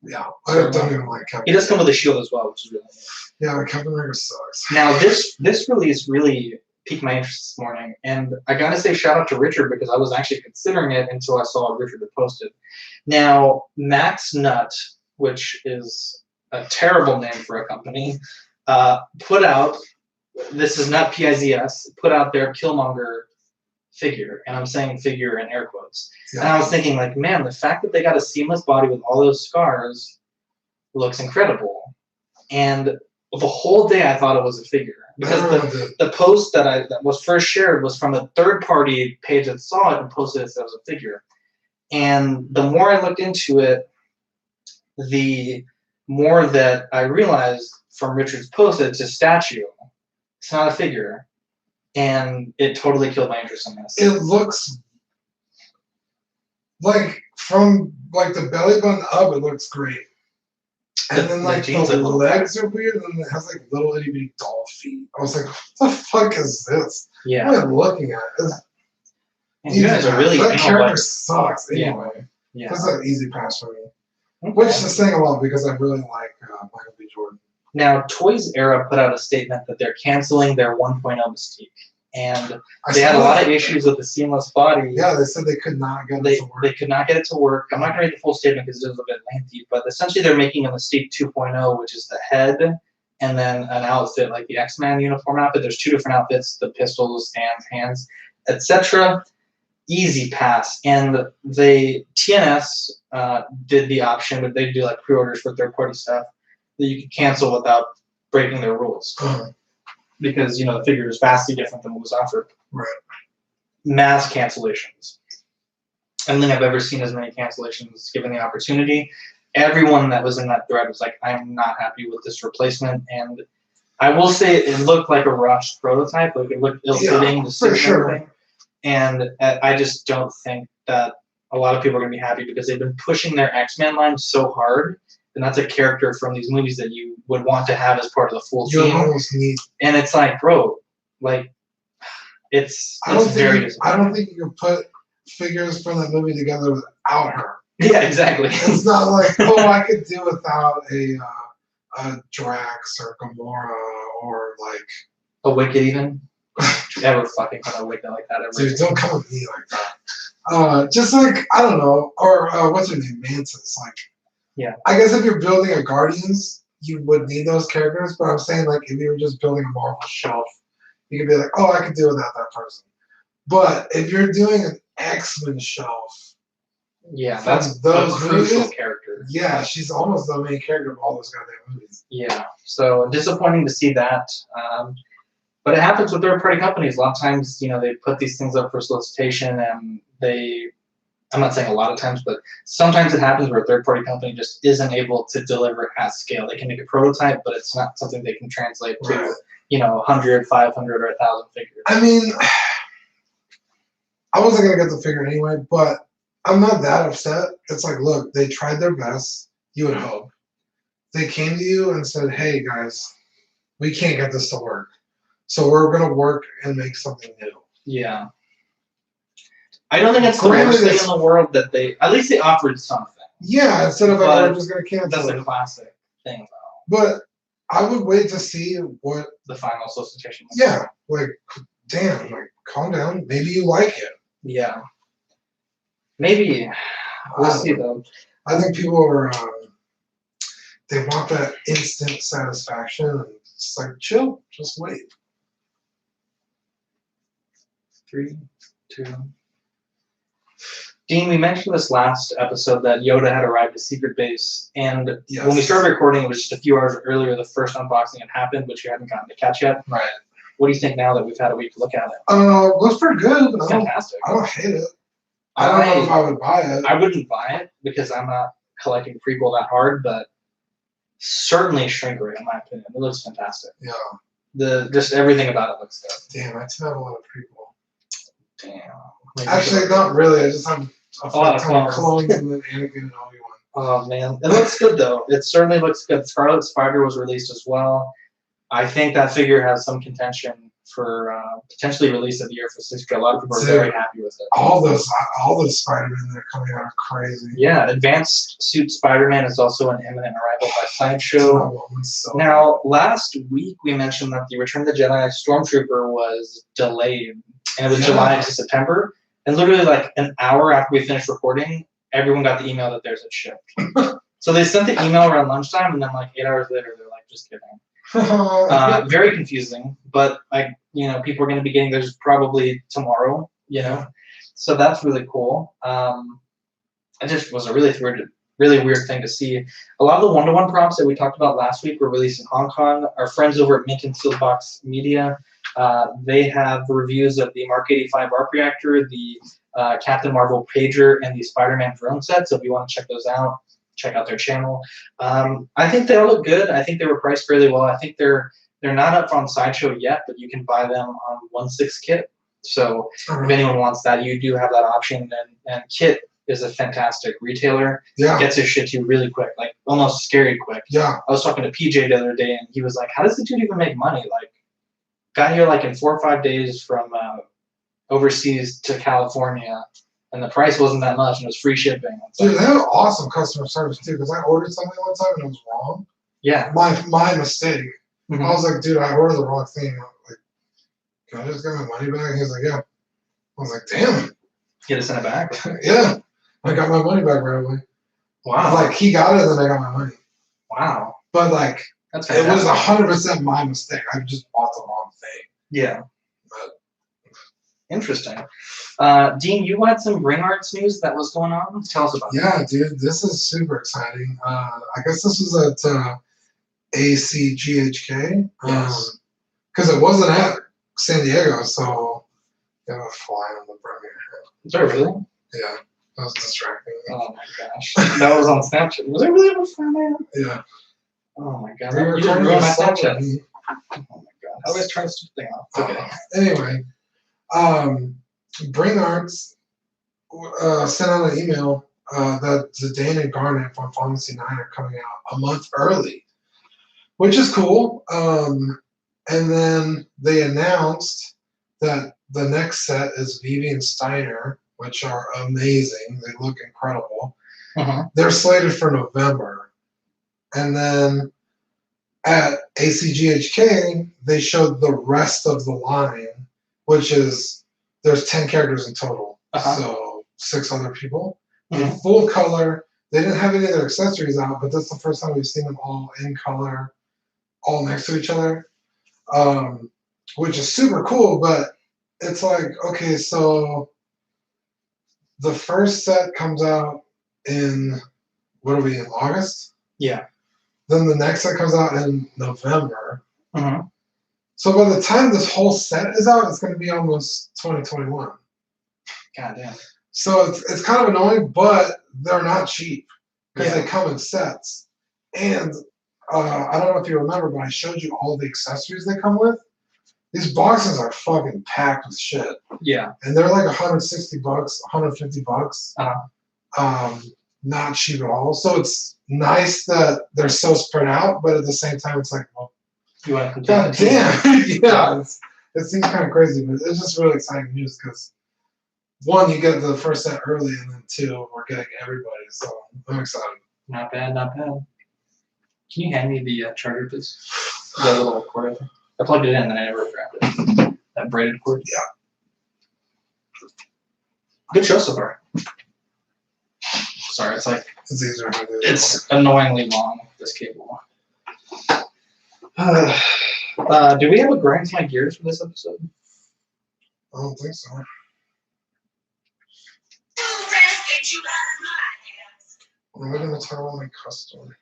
Yeah. I don't even like Captain. He does come with a shield as well, which is really neat. Yeah, Captain America sucks. Now, this release really piqued my interest this morning, and I gotta say shout out to Richard because I was actually considering it until I saw Richard had posted. Now, Max Nut, which is a terrible name for a company, put out, this is not PIZS, put out their Killmonger figure, and I'm saying figure in air quotes. Yeah. And I was thinking, like, man, the fact that they got a seamless body with all those scars looks incredible. And the whole day I thought it was a figure. Because the post that was first shared was from a third-party page that saw it and posted it as a figure. And the more I looked into it, the more that I realized from Richard's post that it's a statue. It's not a figure. And it totally killed my interest in this. It looks like from like the belly button up, it looks great. And then like the legs are weird, and it has like little itty bitty doll feet. I was like, what the fuck is this? Yeah. What am I looking at? And you guys are really that character sucks anyway. Yeah. That's an easy pass for me. Okay. Which is saying a lot because I really like Michael B. Jordan. Now, Toys Era put out a statement that they're canceling their 1.0 Mystique. And they had a lot of issues with the seamless body. Yeah, they said they could not get it to work. They could not get it to work. I'm not going to read the full statement because it is a bit lengthy, but essentially they're making a Mystique 2.0, which is the head and then an outfit like the X-Men uniform outfit. There's 2 different outfits, the pistols, hands, etc. Easy Pass. And TNS did the option, but they do like pre-orders for third-party stuff that you can cancel without breaking their rules. Because, the figure is vastly different than what was offered. Right. Mass cancellations. I don't think I've ever seen as many cancellations given the opportunity. Everyone that was in that thread was like, I'm not happy with this replacement. And I will say it looked like a rushed prototype. Like it looked ill-fitting. Yeah, for sure. And I just don't think that a lot of people are going to be happy because they've been pushing their X-Men line so hard. And that's a character from these movies that you would want to have as part of the full team. Almost need. And it's like, bro, like, it's very disappointing. I don't think you can put figures from that movie together without her. Yeah, exactly. It's not like, oh, I could do without a Drax or Gamora or like a Wicked even. Ever fucking put a Wicked like that ever? Dude, don't come with me like that. Just like I don't know, or what's her name, Mantis. Like, yeah. I guess if you're building a Guardians, you would need those characters. But I'm saying like if you were just building a Marvel shelf, you could be like, oh, I could do without that person. But if you're doing an X-Men shelf, yeah, that's those a crucial movies, character. Yeah, she's almost the main character of all those goddamn movies. Yeah, so disappointing to see that. But it happens with third-party companies. A lot of times, they put these things up for solicitation, and I'm not saying a lot of times, but sometimes it happens where a third-party company just isn't able to deliver at scale. They can make a prototype, but it's not something they can translate to, 100, 500, or 1,000 figures. I mean, I wasn't going to get the figure anyway, but I'm not that upset. It's like, look, they tried their best. You would hope. They came to you and said, hey, guys, we can't get this to work. So we're going to work and make something new. Yeah. I don't think it's the worst thing in the world that at least they offered something. Yeah, instead of like, we're just going to cancel. That's a classic thing, though. But I would wait to see what the final solicitation was. Yeah, like, damn, like, calm down. Maybe you like it. Yeah. Maybe. We'll see, though. I think people are, they want that instant satisfaction. And it's like, chill, just wait. 3, 2. Dean, we mentioned this last episode that Yoda had arrived at Secret Base, and when we started recording, it was just a few hours earlier. The first unboxing had happened, which you hadn't gotten to catch yet. Right. What do you think now that we've had a week to look at it? Looks pretty good. It's fantastic. I don't hate it. I don't know if I would buy it. I wouldn't buy it because I'm not collecting prequel that hard, but certainly shrink ray in my opinion. It looks fantastic. Yeah. Just everything about it looks good. Damn, I do have a lot of prequel. Damn. Actually, not really. I just have a lot of clones and then Anakin and Obi-Wan. Oh man, it looks good though. It certainly looks good. Scarlet Spider was released as well. I think that figure has some contention for potentially release of the year for Cisco. A lot of people are very happy with it. All those Spider-Man that are coming out are crazy. Yeah, Advanced Suit Spider-Man is also an imminent arrival by Sideshow. Now, last week we mentioned that the Return of the Jedi Stormtrooper was delayed, and it was July to September. And literally like an hour after we finished recording, everyone got the email that there's a shipped. So they sent the email around lunchtime, and then like 8 hours later, they're like, just kidding. Very confusing, but people are going to be getting theirs probably tomorrow, so that's really cool. It just was a really weird thing to see. A lot of the one-to-one prompts that we talked about last week were released in Hong Kong. Our friends over at Mint and Sealed Box Media, they have reviews of the Mark 85 Arc Reactor, the Captain Marvel Pager, and the Spider-Man drone set. So if you want to check those out, check out their channel. I think they all look good. I think they were priced fairly well. I think they're not up on Sideshow yet, but you can buy them on 1/6 kit. So if anyone wants that, you do have that option. And Kit is a fantastic retailer. Yeah. Gets his shit to you really quick, like almost scary quick. Yeah. I was talking to PJ the other day, and he was like, "How does the dude even make money? Like, got here like in 4 or 5 days from overseas to California." And the price wasn't that much, and it was free shipping. Dude, they have awesome customer service too. Because I ordered something one time and it was wrong. Yeah. My mistake. Mm-hmm. I was like, dude, I ordered the wrong thing. I was like, can I just get my money back? He was like, yeah. I was like, damn. You had to send it back. Yeah. I got my money back right away. Wow. Like he got it, and then I got my money. Wow. But like, that's it was 100% my mistake. I just bought the wrong thing. Yeah. But interesting. Dean, you had some Bring Arts news that was going on. Tell us about it. Yeah, dude, this is super exciting. I guess this was at ACGHK. Yes. Because it wasn't at San Diego, so they have a fly on the premiere. Is there really? Yeah, that was distracting. Oh my gosh. That was on Snapchat. Was there really a fly man? Yeah. Oh my god. They were You didn't ruin my Snapchat. me. Oh my god. I always try to stupid thing off. It's okay. Anyway, Bring Arts sent out an email that Zidane and Garnet from Pharmacy 9 are coming out a month early, which is cool. And then they announced that the next set is Vivi and Steiner, which are amazing. They look incredible. Uh-huh. They're slated for November. And then at ACGHK, they showed the rest of the line, which is, there's 10 characters in total. Uh-huh. So 6 other people Uh-huh. in full color. They didn't have any of their accessories out, but that's the first time we've seen them all in color, all next to each other, which is super cool. But it's like, okay, so the first set comes out in, what are we, in August? Yeah. Then the next set comes out in November. Uh-huh. So by the time this whole set is out, it's going to be almost 2021. God damn. So it's kind of annoying, but they're not cheap because Yeah. they come in sets. And I don't know if you remember, but I showed you all the accessories they come with. These boxes are fucking packed with shit. Yeah. And they're like $160, $150. Uh-huh. Not cheap at all. So it's nice that they're so spread out, but at the same time, it's like, well, You want to God damn. Yeah, it seems kind of crazy, but it's just really exciting news because one, you get the first set early, and then two, we're getting everybody. So I'm excited. Not bad, not bad. Can you hand me the charger, please? The little cord. I plugged it in, and I never grabbed it. That braided cord. Yeah. Good show so far. Sorry, it's like It's easier to do. it's annoyingly long. This cable. Do we have a grind to my gears for this episode? I don't think so. We're going to talk about my customer.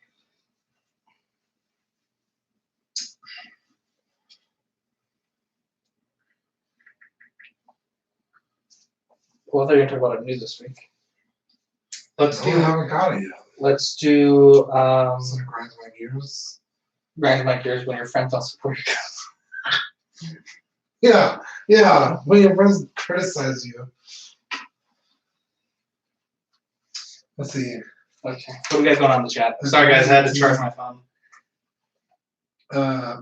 Well, I thought you were going to talk about news this week. Let's I do. haven't got it yet. Let's do. So it grinds my gears. Grind my gears when your friends don't support you. Yeah. When your friends criticize you. Let's see. Okay. What do we got going on in the chat? Sorry, guys, I had to charge my phone.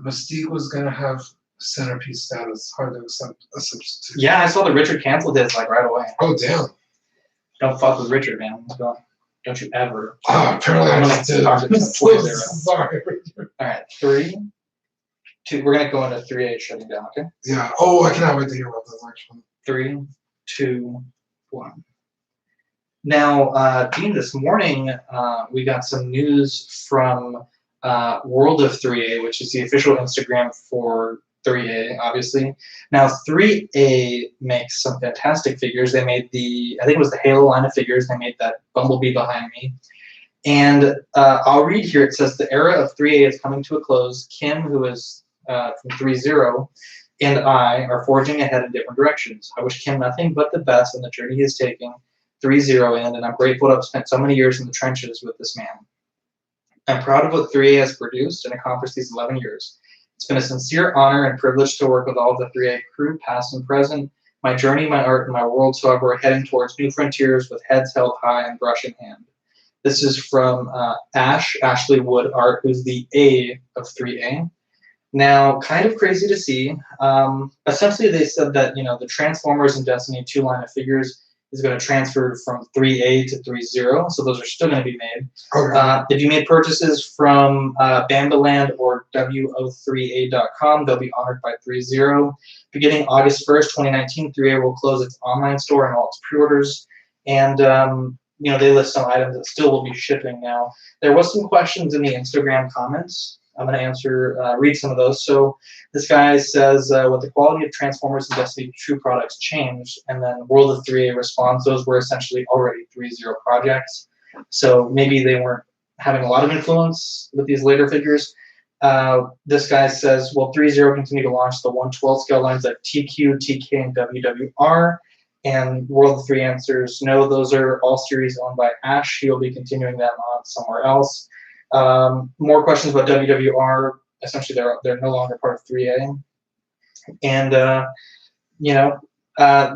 Mystique was gonna have centerpiece status. Hard to accept a substitute. Yeah, I saw that Richard canceled his like right away. Oh damn. Don't fuck with Richard, man. Don't you ever. Apparently I just did. Talk to I'm him so before they're- sorry. All right, 3, 2. We're gonna go into 3A shutting down. Okay. Yeah. Oh, I cannot wait to hear about this actually. 3, 2, 1. Now, Dean, this morning we got some news from World of 3A, which is the official Instagram for 3A, obviously. Now, 3A makes some fantastic figures. They made I think it was the Halo line of figures. They made that Bumblebee behind me. And I'll read here. It says, the era of 3A is coming to a close. Kim, who is from 3-0, and I are forging ahead in different directions. I wish Kim nothing but the best in the journey he is taking 3-0 in, and I'm grateful to have spent so many years in the trenches with this man. I'm proud of what 3A has produced and accomplished these 11 years. It's been a sincere honor and privilege to work with all of the 3A crew, past and present. My journey, my art, and my world, so we're heading towards new frontiers with heads held high and brush in hand. This is from Ashley Wood Art, who's the A of 3A. Now, kind of crazy to see. Essentially, they said that, the Transformers and Destiny 2 line of figures is going to transfer from 3A to 3-0, so those are still going to be made. Okay. If you made purchases from Bambaland or wo3a.com, they'll be honored by 3-0. Beginning August 1st, 2019, 3A will close its online store and all its pre-orders. And, they list some items that still will be shipping now. There was some questions in the Instagram comments. I'm going to read some of those. So this guy says, with the quality of Transformers and Destiny 2 products changed, and then World of 3A responds, those were essentially already 3-0 projects. So maybe they weren't having a lot of influence with these later figures. This guy says, will 3-0 continue to launch the 1/12 scale lines at TQ, TK, and WWR? And World of 3 answers, no, those are all series owned by Ash. He'll be continuing them on somewhere else. More questions about WWR. Essentially, they're no longer part of 3A. And,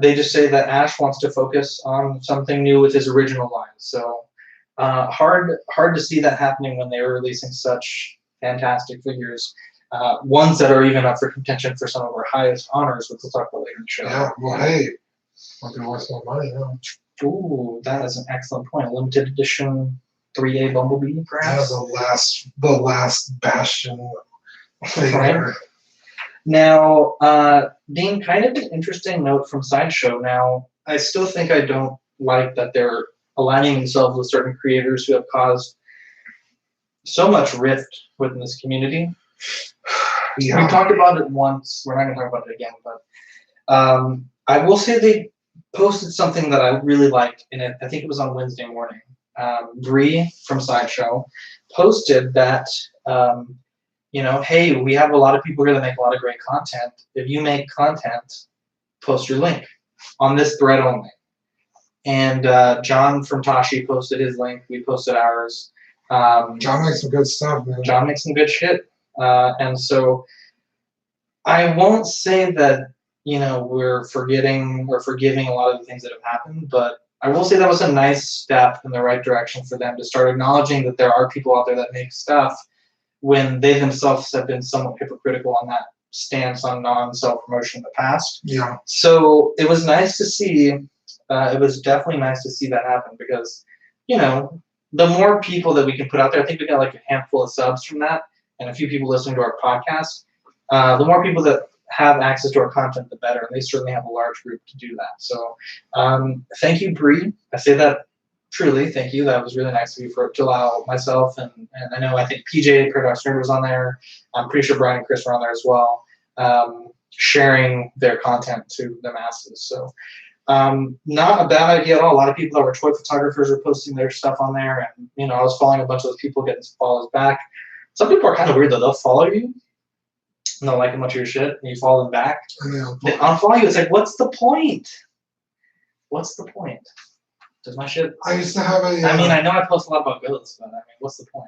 they just say that Ash wants to focus on something new with his original line. So hard to see that happening when they were releasing such fantastic figures. Ones that are even up for contention for some of our highest honors, which we'll talk about later in the show. Yeah, well, hey, might be worth more money, Ooh, that is an excellent point. Limited edition 3A Bumblebee, perhaps? Yeah, the last bastion figure. Right. Now, Dean, kind of an interesting note from Sideshow. Now, I still think I don't like that they're aligning themselves with certain creators who have caused so much rift within this community. Yeah. We talked about it once. We're not going to talk about it again, but I will say they posted something that I really liked in it. I think it was on Wednesday morning. Bree from Sideshow posted that, hey, we have a lot of people here that make a lot of great content. If you make content, post your link on this thread only. And John from Tashi posted his link. We posted ours. John makes some good stuff, man. John makes some good shit. And so I won't say that, we're forgetting or forgiving a lot of the things that have happened, but I will say that was a nice step in the right direction for them to start acknowledging that there are people out there that make stuff when they themselves have been somewhat hypocritical on that stance on non-self-promotion in the past. Yeah. So it was nice to see It was definitely nice to see that happen because, you know, the more people that we can put out there, I think we got like a handful of subs from that and a few people listening to our podcast. The more people that have access to our content, the better. And they certainly have a large group to do that. So thank you, Bree. I say that truly. Thank you. That was really nice of you to allow myself and I think PJ, Paradox Nerd, was on there. I'm pretty sure Brian and Chris were on there as well, sharing their content to the masses. So not a bad idea at all. A lot of people that were toy photographers were posting their stuff on there, and you know, I was following a bunch of those people, getting some follows back. Some people are kind of weird though. They'll follow you, and they'll like a bunch of your shit, and you follow them back. They unfollow you. It's like, what's the point? What's the point? Does my shit? I used to have a. I mean, I know I post a lot about ghosts, but I mean, what's the point?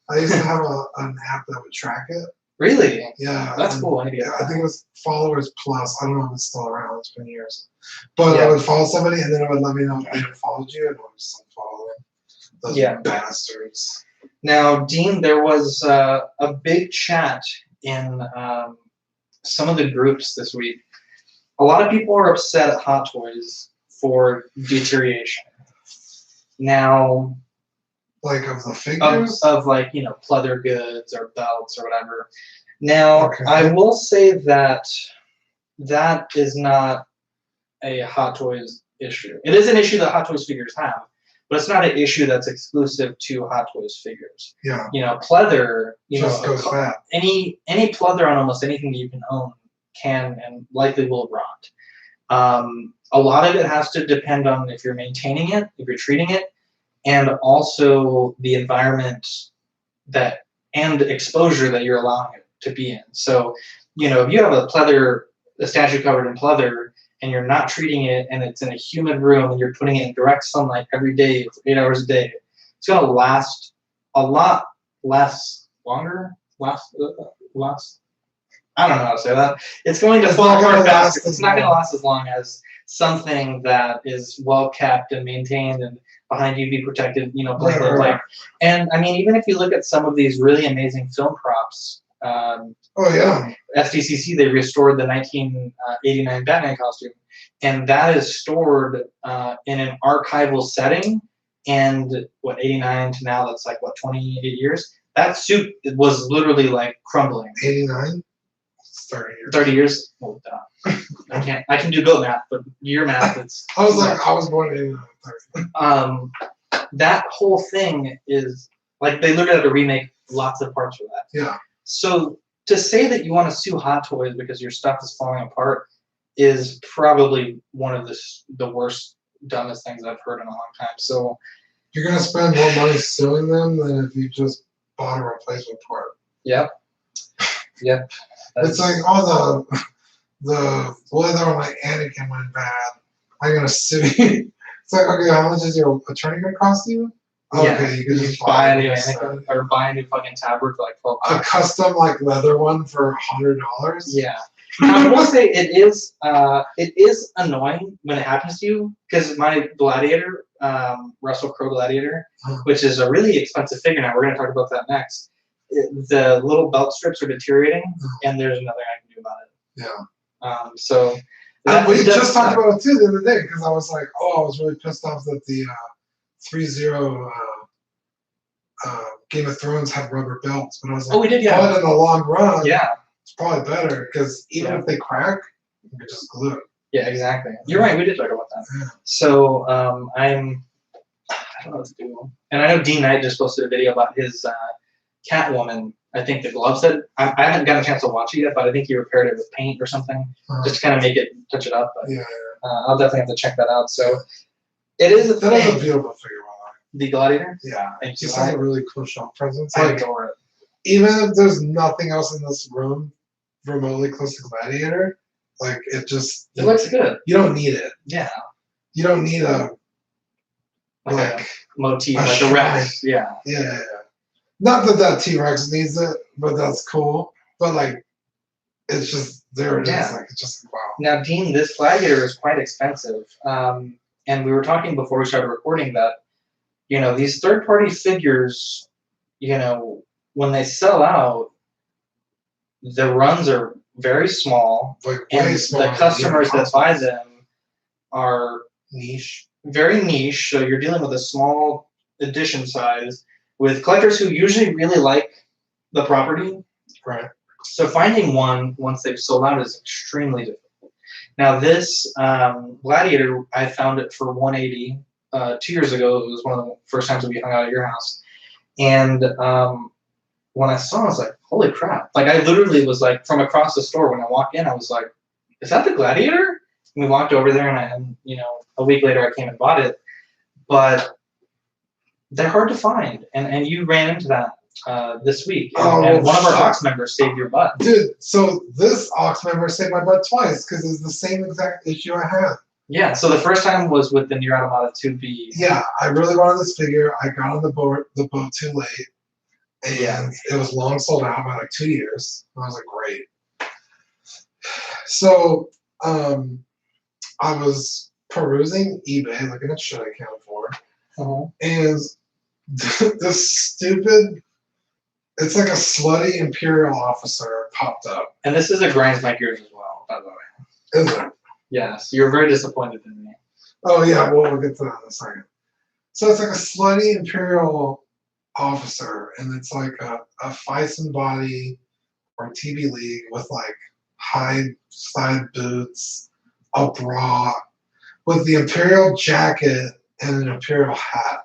I used to have an app that would track it. Really? Yeah. That's cool. I think it was Followers Plus. I don't know if it's still around. It's been years. But I would follow somebody, and then it would let me know if they had followed you, and I would just unfollow them. Those bastards. Now, Dean, there was a big chat in some of the groups this week. A lot of people are upset at Hot Toys for deterioration. Now, like of the figures? Of like, you know, pleather goods or belts or whatever. Now, I will say that that is not a Hot Toys issue. It is an issue that Hot Toys figures have, but it's not an issue that's exclusive to Hot Toys figures. Yeah. You know, pleather, you just know, goes bad. Any pleather on almost anything that you can own can and likely will rot. A lot of it has to depend on if you're maintaining it, if you're treating it, and also the environment that and exposure that you're allowing it to be in. So, you know, if you have a statue covered in pleather, and you're not treating it, and it's in a humid room, and you're putting it in direct sunlight every day for 8 hours a day, it's gonna last a lot longer. I don't know how to say that. It's going to fall apart faster. It's not going to last as long as something that is well kept and maintained and behind UV protected, you know, like. And I mean, even if you look at some of these really amazing film props, SDCC, they restored the 1989 Batman costume, and that is stored in an archival setting. And what, 89 to now, that's like what, 28 years? That suit was literally like crumbling. 89? 30 years. 30 years? Oh, I can do goat math, but year math, it's. I was born in 89. That whole thing is like, they literally had to remake lots of parts for that. Yeah. So to say that you want to sue Hot Toys because your stuff is falling apart is probably one of the worst, dumbest things I've heard in a long time. So you're gonna spend more money suing them than if you just bought a replacement part. Yep. Yep. It's like all the leather on my Anakin went bad. I'm gonna sue you. It's like, okay, how much is your attorney gonna cost you? Okay, you can just buy a new Anakin or buy a new fucking tabard for like $12. A custom like leather one for $100. Yeah. I will say it is annoying when it happens to you, because my Gladiator, Russell Crowe Gladiator, which is a really expensive figure now. We're going to talk about that next. The little belt strips are deteriorating, and there's nothing I can do about it. Yeah. So. We just talked about it too the other day, because I was like, I was really pissed off that the 3-0 Game of Thrones had rubber belts, but I was like, we did, yeah. But in the long run, yeah, it's probably better, because even if they crack, you can just glue it. Yeah, exactly. You're right. We did talk about that. Yeah. So I don't know what to do. And I know Dean Knight just posted a video about his Catwoman. I think the gloves that I haven't gotten a chance to watch it yet, but I think he repaired it with paint or something, just to kind of touch it up. But I'll definitely have to check that out. So it is a thing. That is a beautiful figure, by the way. The Gladiator? Yeah. It just has a really cool shelf presence. I adore it. Even if there's nothing else in this room remotely close to Gladiator, like it looks good. You don't need it. Yeah. You don't need a a motif, like a Rex. Yeah. Yeah. Not that T-Rex needs it, but that's cool. But like, it's just there. It is. Like, it's just wow. Now, Dean, this Gladiator is quite expensive, and we were talking before we started recording that, you know, these third-party figures, you know, when they sell out, the runs are very small, like and the customers that buy them are niche. Very niche. So you're dealing with a small edition size with collectors who usually really like the property. Right. So finding one once they've sold out is extremely difficult. Now this Gladiator, I found it for $180 2 years ago. It was one of the first times that we hung out at your house, and when I saw it, I was like, holy crap. Like, I literally was like, from across the store, when I walked in, I was like, is that the Gladiator? And we walked over there, and a week later, I came and bought it. But they're hard to find, and you ran into that this week. And one of our Ox members saved your butt. Dude, so this Ox member saved my butt twice, because it's the same exact issue I had. Yeah, so the first time was with the Nier Automata 2B. Yeah, I really wanted this figure. I got on the boat too late. And it was long sold out by like 2 years. And I was like, great. So I was perusing eBay, looking at shit I can't afford. And this stupid, it's like a slutty Imperial officer popped up. And this is a grinds my gears as well, by the way. Is it? Yes, you're very disappointed in me. Oh yeah, well, we'll get to that in a second. So it's like a slutty Imperial officer, and it's like a Fison body or TB League with like high side boots, a bra, with the Imperial jacket and an Imperial hat.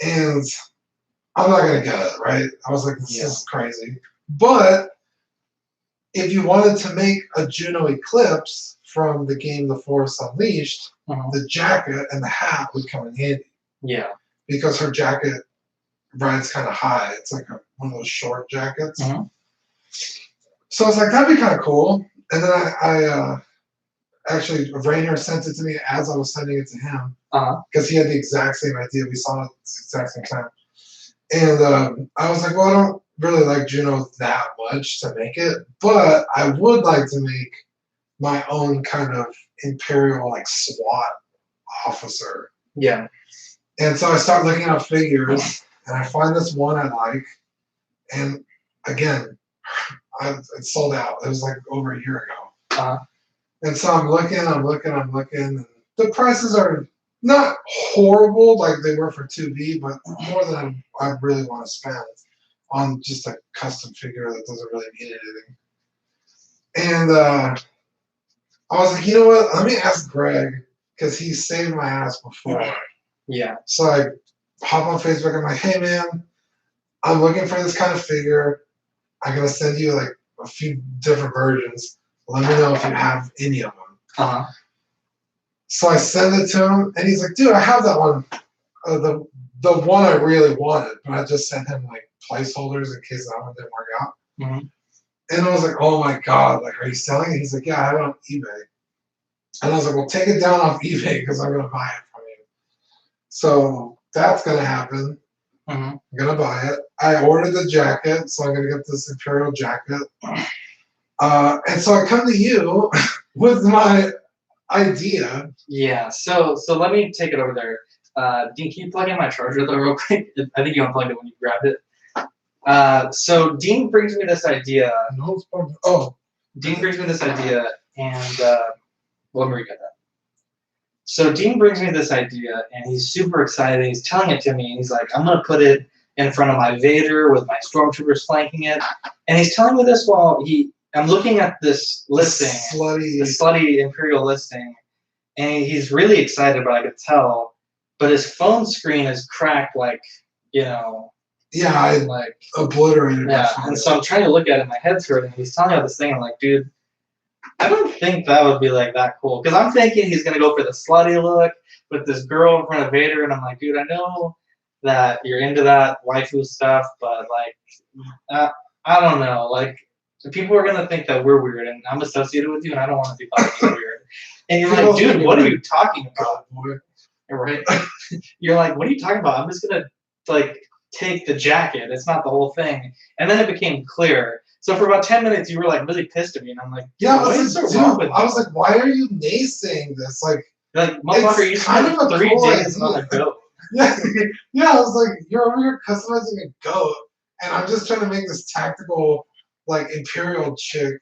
And I'm not gonna get it, right? I was like, this is crazy. But if you wanted to make a Juno Eclipse from the game The Force Unleashed, the jacket and the hat would come in handy. Yeah. Because her jacket rides kind of high. It's like one of those short jackets. So I was like, that'd be kind of cool. And then I actually, Rainier sent it to me as I was sending it to him. Because he had the exact same idea. We saw it at the exact same time. And I was like, well, I don't really like Juno that much to make it, but I would like to make my own kind of Imperial like SWAT officer. Yeah. And so I start looking up figures, and I find this one I like, and again, it's sold out. It was like over a year ago. And so I'm looking, and the prices are not horrible like they were for 2B, but more than I really want to spend on just a custom figure that doesn't really mean anything. And I was like, you know what? Let me ask Greg, because he saved my ass before. Yeah. So I hop on Facebook. I'm like, hey man, I'm looking for this kind of figure. I'm gonna send you like a few different versions. Let me know if you have any of them. So I send it to him, and he's like, dude, I have that one, the one I really wanted, but I just sent him like placeholders in case that one didn't work out. And I was like, oh my God, like, are you selling it? He's like, yeah, I have it on eBay. And I was like, well, take it down off eBay because I'm gonna buy it from you. So that's gonna happen. I'm gonna buy it. I ordered the jacket, so I'm gonna get this Imperial jacket. And so I come to you with my idea. Yeah. So let me take it over there. Dean, can you plug in my charger though real quick? I think you unplugged it when you grabbed it. So Dean brings me this idea. Dean brings me this idea, and let me re-get that. So Dean brings me this idea, and he's super excited. He's telling it to me, and he's like, I'm gonna put it in front of my Vader with my stormtroopers flanking it. And he's telling me this while I'm looking at this listing, the slutty Imperial listing, and he's really excited, but I could tell. But his phone screen is cracked, like, yeah, I like obliterated. Yeah, and so I'm trying to look at it, my head's hurting. He's telling me this thing, I'm like, dude, I don't think that would be like that cool. Because I'm thinking he's gonna go for the slutty look with this girl in front of Vader, and I'm like, dude, I know that you're into that waifu stuff, but like, I don't know, like, people are gonna think that we're weird, and I'm associated with you, and I don't want to be thought weird. And you're like, dude, what are you talking about? Right? You're like, what are you talking about? I'm just gonna like take the jacket. It's not the whole thing. And then it became clear. So for about 10 minutes, you were like really pissed at me, and I'm like, yeah, what is so wrong with you? I was like, why are you naysaying this? Like motherfucker, you spent 3 days on a goat. Yeah, yeah. I was like, you're over here customizing a goat, and I'm just trying to make this tactical, like Imperial chick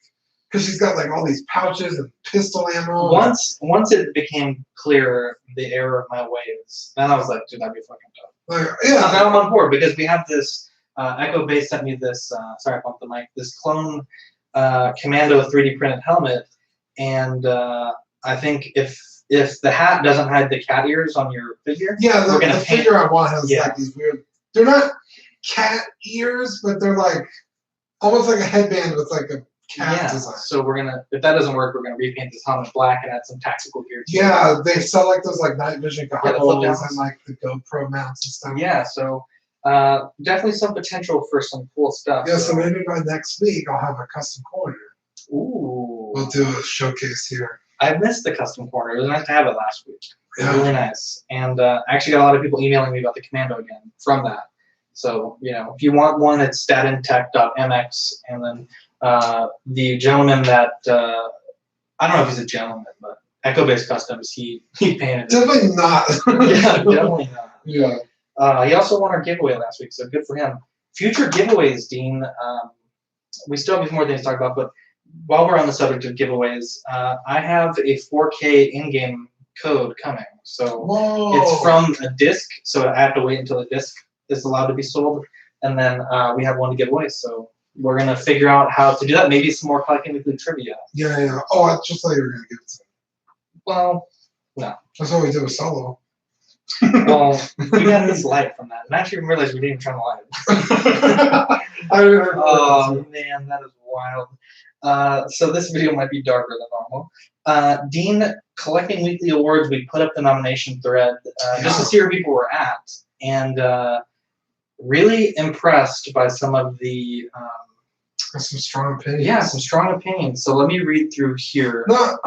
because she's got like all these pouches and pistol ammo. Once it became clear the error of my ways, then I was like, dude, that'd be fucking dope. Like, So yeah. now I'm on board because we have this. Echo Base sent me this. Sorry, I bumped the mic. This clone Commando 3D printed helmet, and I think if the hat doesn't hide the cat ears on your figure, Yeah, we're gonna the paint. figure I want has Yeah. like these weird. They're not cat ears, but they're like almost like a headband with like a cat design. So we're gonna, if that doesn't work, we're gonna repaint this helmet black and add some tactical gear. Yeah, they sell like those like night vision the flip goggles downs. and like the GoPro mounts and stuff. Yeah, so definitely some potential for some cool stuff. Yeah, so maybe by next week I'll have a custom corner. Ooh. We'll do a showcase here. I missed the custom corner. It was nice to have it last week. It was Yeah. really nice. And I actually got a lot of people emailing me about the Commando again from that. So, you know, if you want one, it's statintech.mx. And then the gentleman that, I don't know if he's a gentleman, but Echo Base Customs, he painted it. Definitely not. Yeah, definitely not. Yeah. He also won our giveaway last week, so good for him. Future giveaways, Dean. We still have more things to talk about, but while we're on the subject of giveaways, I have a 4K in-game code coming. So Whoa. it's from a disc, so I have to wait until the disc is allowed to be sold, and then we have one to give away. So we're gonna figure out how to do that. Maybe some more Collecting Weekly trivia. Yeah, yeah. Oh, I just thought you were gonna give it to me. Well, no. That's what we did with Solo. Well, we got this light from that, and I actually realized we didn't even turn the light. I remember. Oh man, that is wild. So this video might be darker than normal. Dean, Collecting Weekly Awards, we put up the nomination thread just to see where people were at, and really impressed by some of the some strong opinions. yeah, some strong opinions. So let me read through here. No,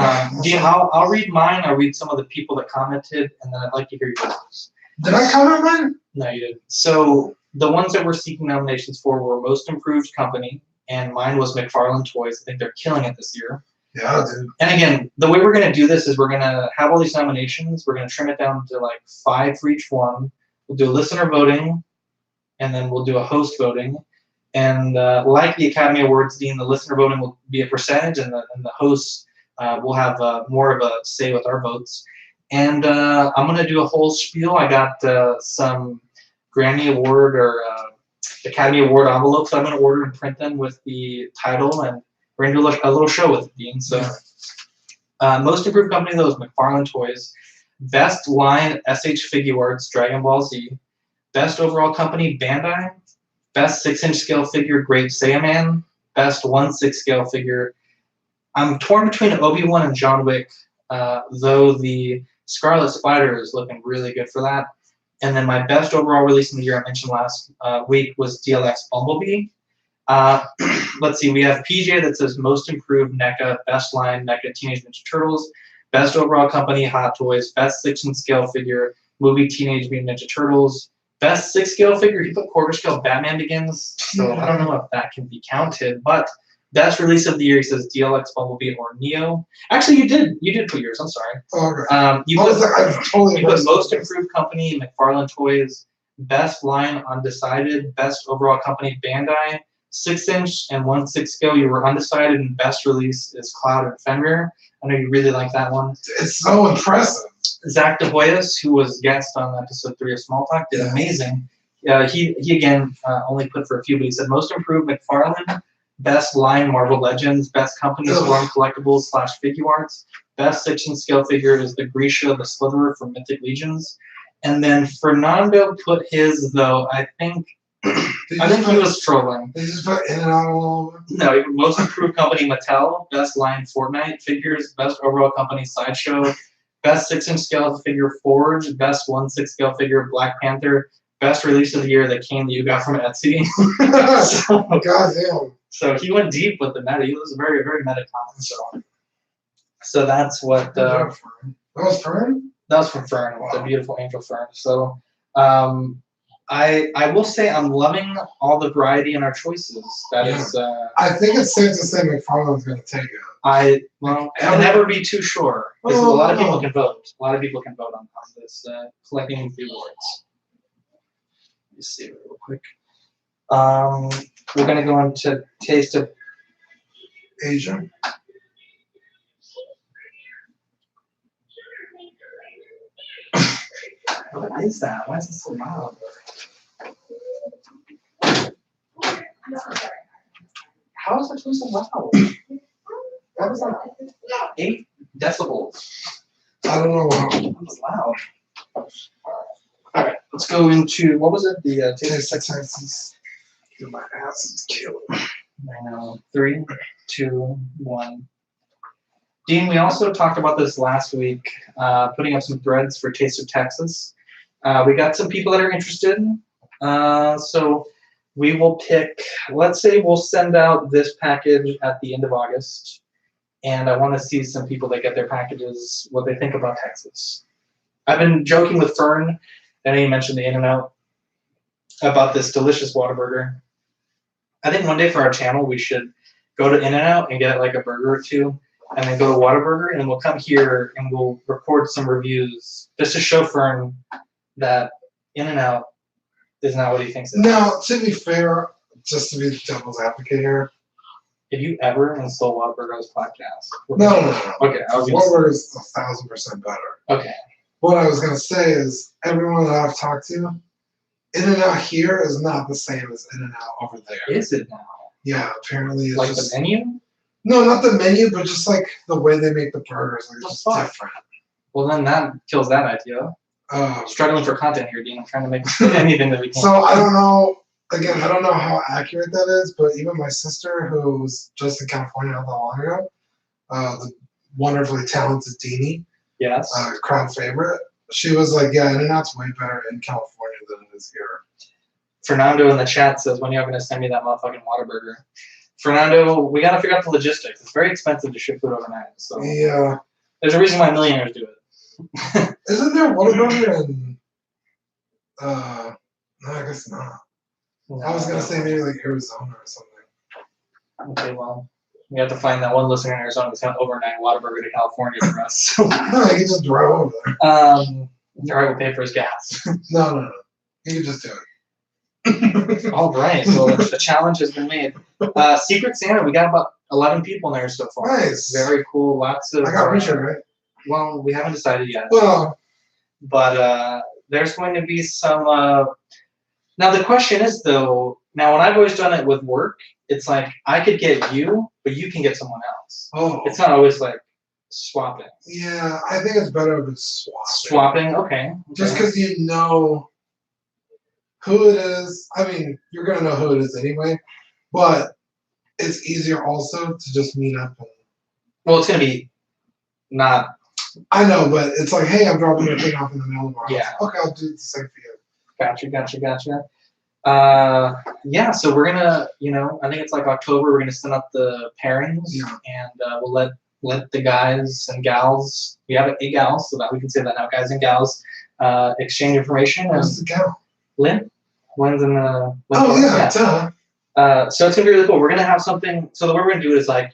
Dean, I'll read mine. I'll read some of the people that commented, and then I'd like to hear yours. did I comment mine? No, you didn't. So the ones that we're seeking nominations for were Most Improved Company, and mine was McFarlane Toys. I think they're killing it this year. Yeah, dude. And again, the way we're going to do this is we're going to have all these nominations. We're going to trim it down to like 5 for each one. We'll do listener voting, and then we'll do a host voting. And like the Academy Awards, Dean, the listener voting will be a percentage, and the hosts will have more of a say with our votes. And I'm going to do a whole spiel. I got some Grammy Award or Academy Award envelopes I'm going to order and print them with the title, and we're going to do a little show with it, Dean. So, Most Improved Company, though, is McFarlane Toys. Best Line, SH Figuarts, Dragon Ball Z. Best Overall Company, Bandai. Best 6-inch scale figure, Great Saiyaman. Best 1/6 scale figure. I'm torn between Obi-Wan and John Wick, though the Scarlet Spider is looking really good for that. And then my best overall release in the year I mentioned last week was DLX Bumblebee. Let's see, we have PJ that says Most Improved NECA, Best Line NECA Teenage Ninja Turtles, Best Overall Company Hot Toys, Best 6-inch scale figure Movie Teenage Mutant Ninja Turtles, Best 6 scale figure, he put quarter scale Batman Begins, so I don't know if that can be counted, but best release of the year, he says DLX Bumblebee or Neo. Actually, you did put yours, I'm sorry. Okay. You put Most Improved Company, McFarlane Toys, Best Line Undecided, Best Overall Company Bandai, 6-inch and 1/6 scale you were undecided, and best release is Cloud and Fenrir. I know you really like that one. It's so impressive. Zach De Hoyos, who was guest on episode 3 of Small Talk, did amazing. He again only put for a few, but he said Most Improved McFarlane, Best Line Marvel Legends, Best Company Storm Collectibles / Figuarts, Best 6-inch scale figure is the Grisha the Slitherer from Mythic Legions. And then Fernando put his, though, I think he was trolling. They just put in and out all over. No, Most Improved Company Mattel, Best Line Fortnite figures, Best Overall Company Sideshow, Best 6-inch scale figure Forge, Best 1/6 scale figure Black Panther, Best Release of the Year that came that you got from Etsy. God damn. So he went deep with the meta. He was a very, very meta comment. So that's what. That was Fern? That was from Fern, the beautiful angel Fern. So I will say I'm loving all the variety in our choices. That is. I think it's safe to say McFarlane's going to take it. I can never be too sure. Because a lot of people can vote. A lot of people can vote on this collecting the awards. Let me see real quick. We're going to go into Taste of Asian. What is that? Why is it so loud? How is it so loud? That was like 8 decibels. I don't know how. That was loud. All right, let's go into, what was it? The Taste of Texas. Dude, my ass is killing. I know. 3, 2, 1. Dean, we also talked about this last week, putting up some threads for Taste of Texas. We got some people that are interested. So we will pick, let's say we'll send out this package at the end of August. And I want to see some people that get their packages, what they think about Texas. I've been joking with Fern, I know you mentioned the In-N-Out, about this delicious Whataburger. I think one day for our channel, we should go to In-N-Out and get like a burger or two, and then go to Whataburger, and we'll come here and we'll record some reviews just to show Fern that In-N-Out is not what he thinks it is. Now, to be fair, just to be the devil's advocate here. Have you ever installed Whataburger's podcast? No. Okay, I was gonna Whataburger is 1,000% better. Okay. What I was gonna say is everyone that I've talked to, In-N-Out here is not the same as In-N-Out over there. Is it now? Yeah, apparently it's Like just the menu? no, not the menu, but just like the way they make the burgers, like The just fuck? different. Well, then that kills that idea. Struggling for content here, Dean. I'm trying to make anything that we can. So I don't know. Again, I don't know how accurate that is, but even my sister, who was just in California not that long ago, the wonderfully talented Deanie, Yes. crowd favorite, she was like, "Yeah, In-N-Out's way better in California than it is here." Fernando in the chat says, when are you going to send me that motherfucking Whataburger? Fernando, we got to figure out the logistics. It's very expensive to ship food overnight. So Yeah. there's a reason why millionaires do it. Isn't there Whataburger in? No, I guess not. I was gonna say maybe like Arizona or something. Okay, well, we have to find that one listener in Arizona that's going to overnight Whataburger to California for us. No, he can just drive over there. Or I will pay for his gas. No. He can just do it. All right, well, the challenge has been made. Secret Santa, we got about 11 people in there so far. Nice. Very cool. Lots of. I got Richard, right? Well, we haven't decided yet. Well, But there's going to be some. Now the question is though. Now when I've always done it with work, it's like I could get you, but you can get someone else. oh. It's not always like swapping. Yeah, I think it's better if it's Swapping, okay. Just because you know who it is. I mean, you're gonna know who it is anyway, but it's easier also to just meet up. And Well, it's gonna be not. I know, but it's like, hey, I'm dropping your thing off in the mail tomorrow. Yeah. Okay, I'll do the same for you. Gotcha. Yeah, so we're gonna, I think it's like October. We're gonna send up the pairings, Yeah. and we'll let the guys and gals. We have 8 gals, so that we can say that now, guys and gals, exchange information. And Where's the cow? Lynn's in the. Oh yeah, duh. So it's gonna be really cool. We're gonna have something. So the way we're gonna do it is like,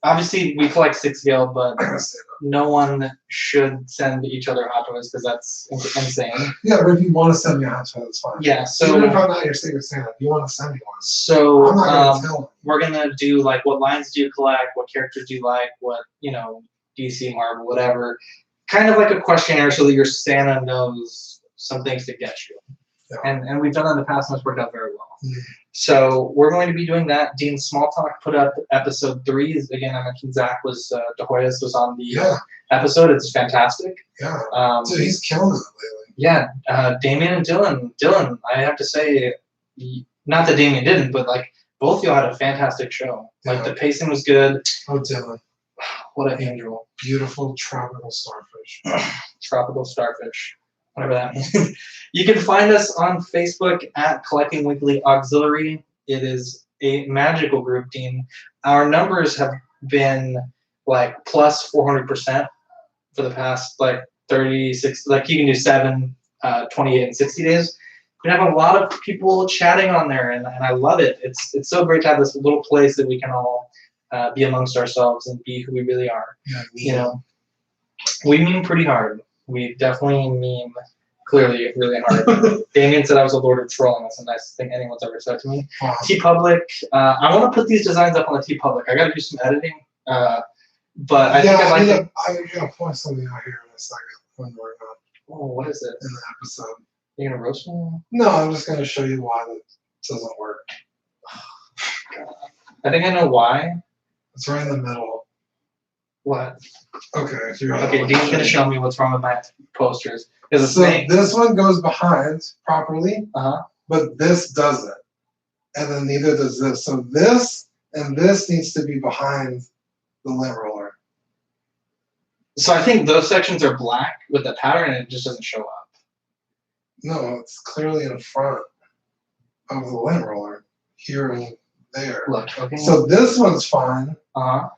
obviously we collect 6 scale, but I gotta say that. no one should send each other hot toys because that's insane. Yeah, but if you want to send me a hot tub, that's fine. Yeah. Even if So I'm not your Secret Santa, if you want to send me one, I'm not gonna tell them. we're gonna do like what lines do you collect, what characters do you like, what DC, Marvel, whatever. Kind of like a questionnaire so that your Santa knows some things to get you. Yeah. And we've done that in the past and it's worked out very well. Mm. So we're going to be doing that. Dean Small Talk put up episode 3. Again, I mentioned Zach was De Hoyos was on the episode. It's fantastic. Yeah. Dude, He's killing it lately. Yeah, Damien and Dylan. Dylan, I have to say, not that Damien didn't, but like both of you had a fantastic show. Like the pacing was good. Oh, Dylan. What an angel. Beautiful tropical starfish. Tropical starfish. Whatever that means. You can find us on Facebook at Collecting Weekly Auxiliary. It is a magical group, Dean. Our numbers have been like plus 400% for the past like 36, like you can do 7, 28, and 60 days. We have a lot of people chatting on there, and I love it. It's so great to have this little place that we can all be amongst ourselves and be who we really are. Yeah, We meme pretty hard. We definitely meme clearly really hard. Damien said I was a lord of trolling. That's the nicest thing anyone's ever said to me. Wow. TeePublic. I want to put these designs up on the TeePublic. I got to do some editing. But I think I'd like to. I'm gonna point something out here in a second when we're not Oh, what is it? in the episode. You're gonna roast me? No, I'm just gonna show you why that doesn't work. I think I know why. It's right in the middle. What? Okay, if you're Okay, Dean's gonna show me what's wrong with my posters. Is a So snake? this one goes behind properly, Uh-huh. but this doesn't. And then neither does this. So this and this needs to be behind the lint roller. So I think those sections are black with the pattern, and it just doesn't show up. No, it's clearly in front of the lint roller, here and there. Look. Okay. So this one's fine, Uh-huh.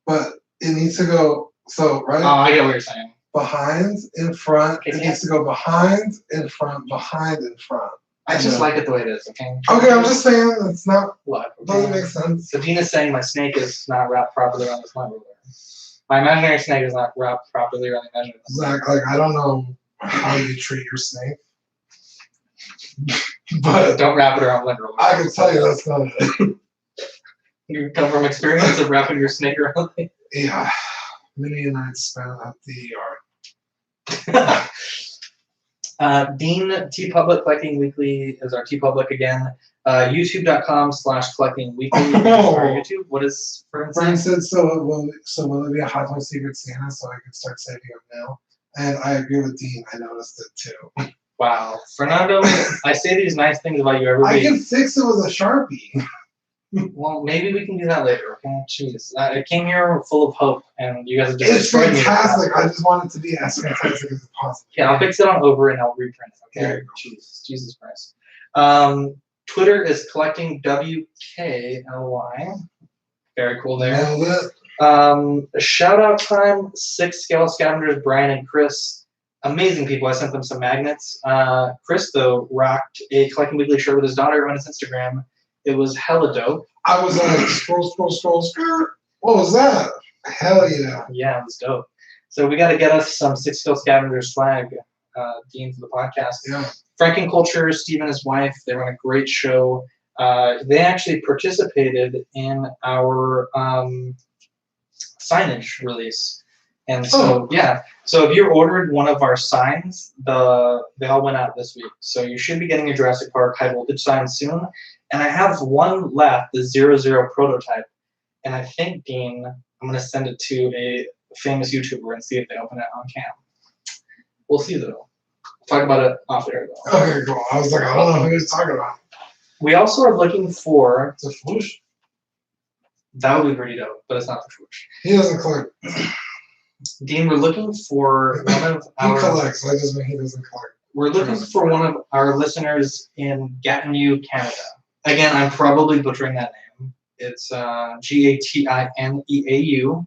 but it needs to go, so right Oh, I get what you're saying. behind, in front, Okay, it yeah. needs to go behind, in front, behind, in front. I just Yeah. like it the way it is. Okay. Okay, I'm just saying, it's not, Look. doesn't Okay. make sense. So Dean is saying my snake is not wrapped properly around this line ruler. My imaginary snake is not wrapped properly around the imaginary snake. Zach, like, I don't know how you treat your snake, but Don't wrap it around lint roller. I can tell you that's not it. You come from experience of wrapping your snake around it. Yeah, many a night spent at the yard. Dean TeePublic Collecting Weekly is our TeePublic again. YouTube.com/collecting weekly is our YouTube. What is Brian Francis? said, so will it be a Hot Toy Secret Santa so I can start saving them now? And I agree with Dean, I noticed it too. Wow, Fernando, I say these nice things about you every I week. can fix it with a Sharpie. Well, maybe we can do that later. Okay, jeez, I came here full of hope, and you guys have just It's destroyed me. fantastic. I just want it to be as fantastic as possible. Yeah, I'll fix it on over and I'll reprint it. There Okay. you go. Jesus Christ. Twitter is collecting WKLY. Very cool there. Nailed it. Shout out time. 6 scale scavengers, Brian and Chris. Amazing people. I sent them some magnets. Chris though rocked a Collecting Weekly shirt with his daughter on his Instagram. It was hella dope. I was like, scroll. What was that? Hell yeah. Yeah, it was dope. So we got to get us some 6 scale scavenger swag, Dean, for the podcast. Yeah. Franken Culture, Steve and his wife, they run a great show. They actually participated in our signage release. And so, yeah. So if you ordered one of our signs, they all went out this week. So you should be getting a Jurassic Park high voltage sign soon. And I have one left, the 00 prototype. And I think, Dean, I'm going to send it to a famous YouTuber and see if they open it on cam. We'll see, though. Talk about it off air, though. Okay, cool. I was like, I don't know who he's talking about. We also are looking for. It's a floosh. That would be pretty dope, but it's not the Swoosh. He doesn't collect. Dean, we're looking for one of He our. collects. I just mean he doesn't collect. We're looking for one of our listeners in Gatineau, Canada. Again, I'm probably butchering that name. It's Gatineau.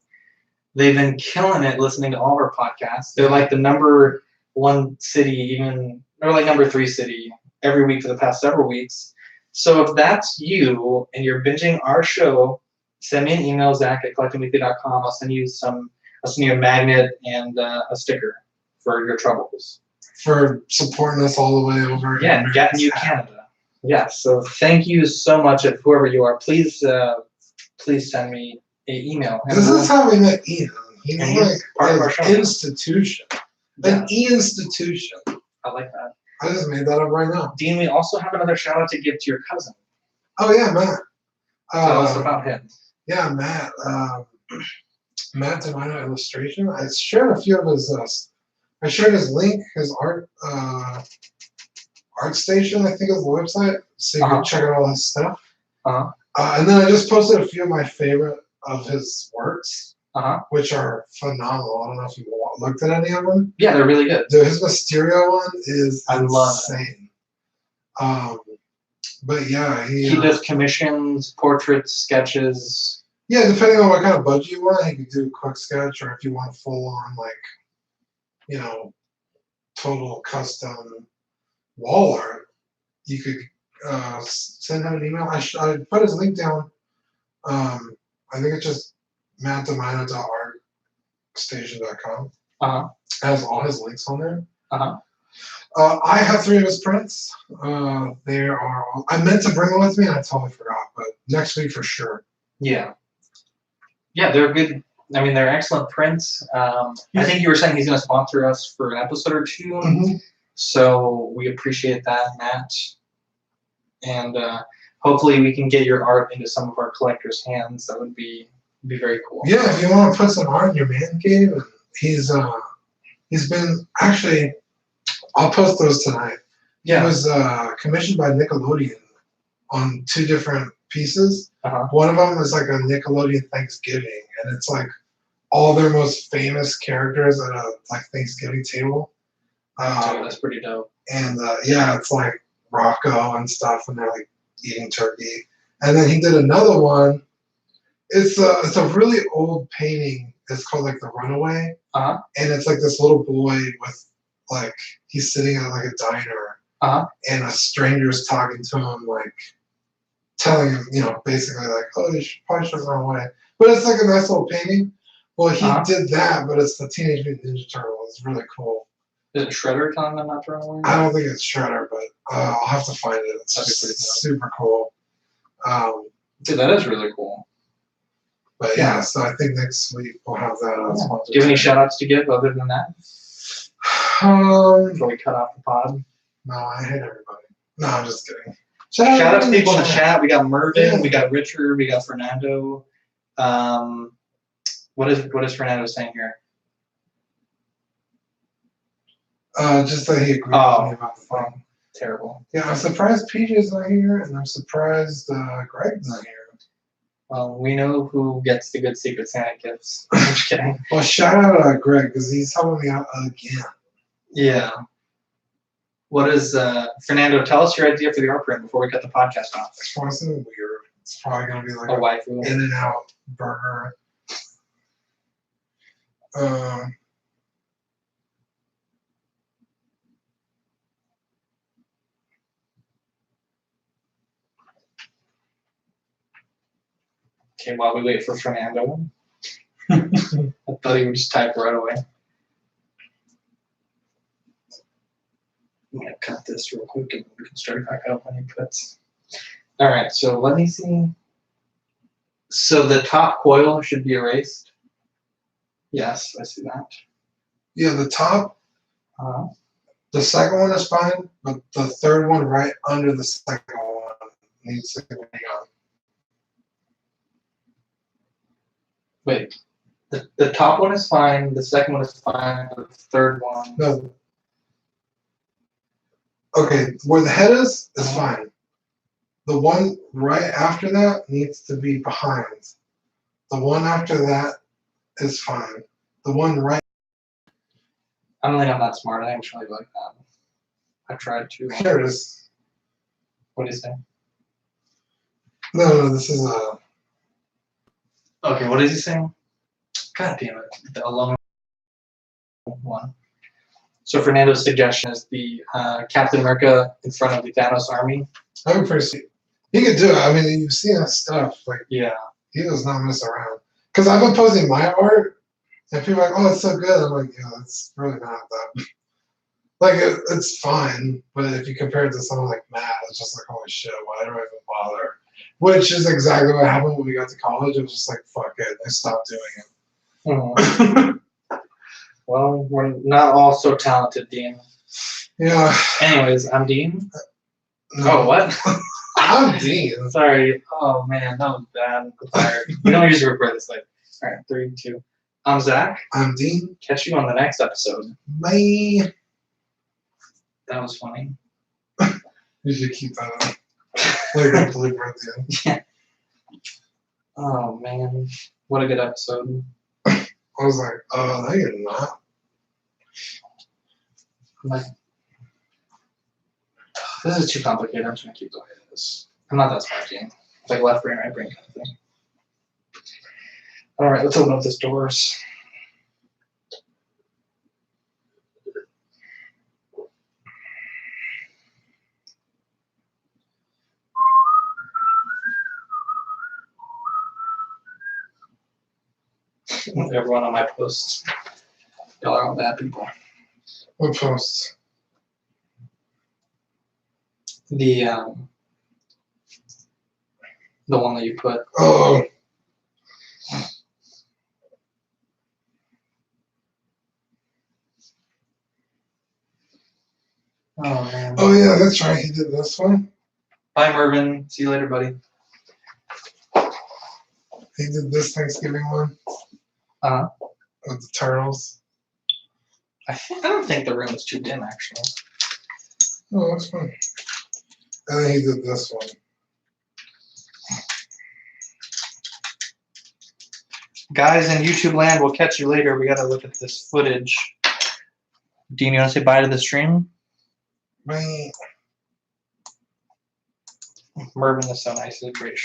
They've been killing it listening to all of our podcasts. They're like the #1 city, or like #3 city every week for the past several weeks. So if that's you and you're binging our show, send me an email, Zach@collectingweekly.com. I'll send you a magnet and a sticker for your troubles. For supporting us all the way over. Yeah, in Gatineau, Canada. Yeah, so thank you so much, if whoever you are. Please send me an email. This is how we met Ian. He's And he's part of our like show. an institution. Yeah. An E-institution. I like that. I just made that up right now. Dean, we also have another shout out to give to your cousin. Oh yeah, Matt. Tell us about him. Yeah, Matt. Matt Demino Illustration. I shared a few of his. I shared his link, his art station. I think is the website, so you can check out all his stuff. And then I just posted a few of my favorite of his works, which are phenomenal. I don't know if you looked at any of them. Yeah, they're really good. Dude, his Mysterio one is I love insane. But yeah, He does commissions, portraits, sketches. Yeah, depending on what kind of budget you want, he could do a quick sketch, or if you want full on, like, total custom wall art, you could send him an email. I put his link down. I think it's just mattdomino.artstation.com. It has all his links on there. I have 3 of his prints. There are. I meant to bring them with me, and I totally forgot. But next week for sure. Yeah. Yeah, they're good. I mean, they're excellent prints. I think you were saying he's going to sponsor us for an episode or 2. Mm-hmm. So we appreciate that, Matt. And hopefully we can get your art into some of our collectors' hands. That would be very cool. Yeah, if you want to put some art in your man cave, he's been actually. I'll post those tonight. Yeah. He was commissioned by Nickelodeon on 2 different pieces. Uh-huh. One of them is like a Nickelodeon Thanksgiving, and it's like all their most famous characters at a like Thanksgiving table. That's pretty dope. And yeah, it's like Rocco and stuff, and they're like eating turkey. And then he did another one. It's a really old painting. It's called like The Runaway. Uh-huh. And it's like this little boy with like he's sitting at like a diner. Uh-huh. And a stranger's talking to him, like telling him, basically like, oh, you probably should run away. But it's like a nice little painting. Well, he did that, but it's the Teenage Mutant Ninja Turtle. It's really cool. Is it Shredder telling them not to run away? I don't think it's Shredder, but I'll have to find it. It's super cool. Dude, that is really cool. But yeah, so I think next week we'll have that. Do you have any shout outs to give other than that? Before we cut off the pod? No, I hate everybody. No, I'm just kidding. Shout out to people in the chat. We got Mervin, we got Richard, we got Fernando. What is Fernando saying here? Just that he agreed with me about the phone. Terrible. Yeah, I'm surprised PJ's not here, and I'm surprised Greg's not here. Well, we know who gets the good Secret Santa gifts. I'm just kidding. Well, shout out Greg, because he's helping me out again. Yeah. What is Fernando? Tell us your idea for the art print before we cut the podcast off. It's probably something weird. It's probably gonna be like A waifu. In-N-Out burger. Okay, while we wait for Fernando. I thought he would just type right away. I'm gonna cut this real quick and we can start back up when he puts. All right, so let me see. So the top coil should be erased. Yes, I see that. Yeah, the top. The second one is fine, but the third one right under the second one needs to be on. Wait, the top one is fine, the second one is fine, the third one. No. Okay, where the head is fine. The one right after that needs to be behind. The one after that is fine. The one right. I don't think I'm that smart. I actually like that. I tried to. Here it is. What do you say? No, this is a. Okay, what is he saying? God damn it. The alone one. So Fernando's suggestion is the Captain America in front of the Thanos army. That would be pretty sweet. He could do it. I mean, you've seen that stuff. Like, yeah. He does not mess around. Because I've been posting my art, and people are like, oh, it's so good. I'm like, yeah, it's really not that. Like, it's fine, but if you compare it to someone like Matt, it's just like, holy shit, why do I even bother? Which is exactly what happened when we got to college. It was just like, fuck it. I stopped doing it. Mm-hmm. Well, we're not all so talented, Dean. Yeah. Anyways, I'm Dean. No. Oh, what? I'm Dean. Sorry. Oh, man, that was bad. I'm tired. We don't usually record this late. All right, 3, 2. I'm Zach. I'm Dean. Catch you on the next episode. Bye. That was funny. You should keep that up. Like a blooper at the end. Yeah. Oh, man. What a good episode. I was like, oh, no, you're not. Like, this is too complicated. I'm just going to keep the way it is. I'm not that smart, Dean. It's like left brain, right brain kind of thing. All right, let's open up this doors. Everyone on my posts. Y'all are all bad people. What posts? The one that you put. Oh, Oh man. oh yeah, that's right. He did this one. Bye, Mervin. See you later, buddy. He did this Thanksgiving one Uh-huh. with the turtles. I don't think the room is too dim, actually. Oh, that's fun. And then he did this one. Guys in YouTube land, we'll catch you later. We gotta look at this footage. Dean, you want to say bye to the stream? Man. Mervin is so nice. He's a great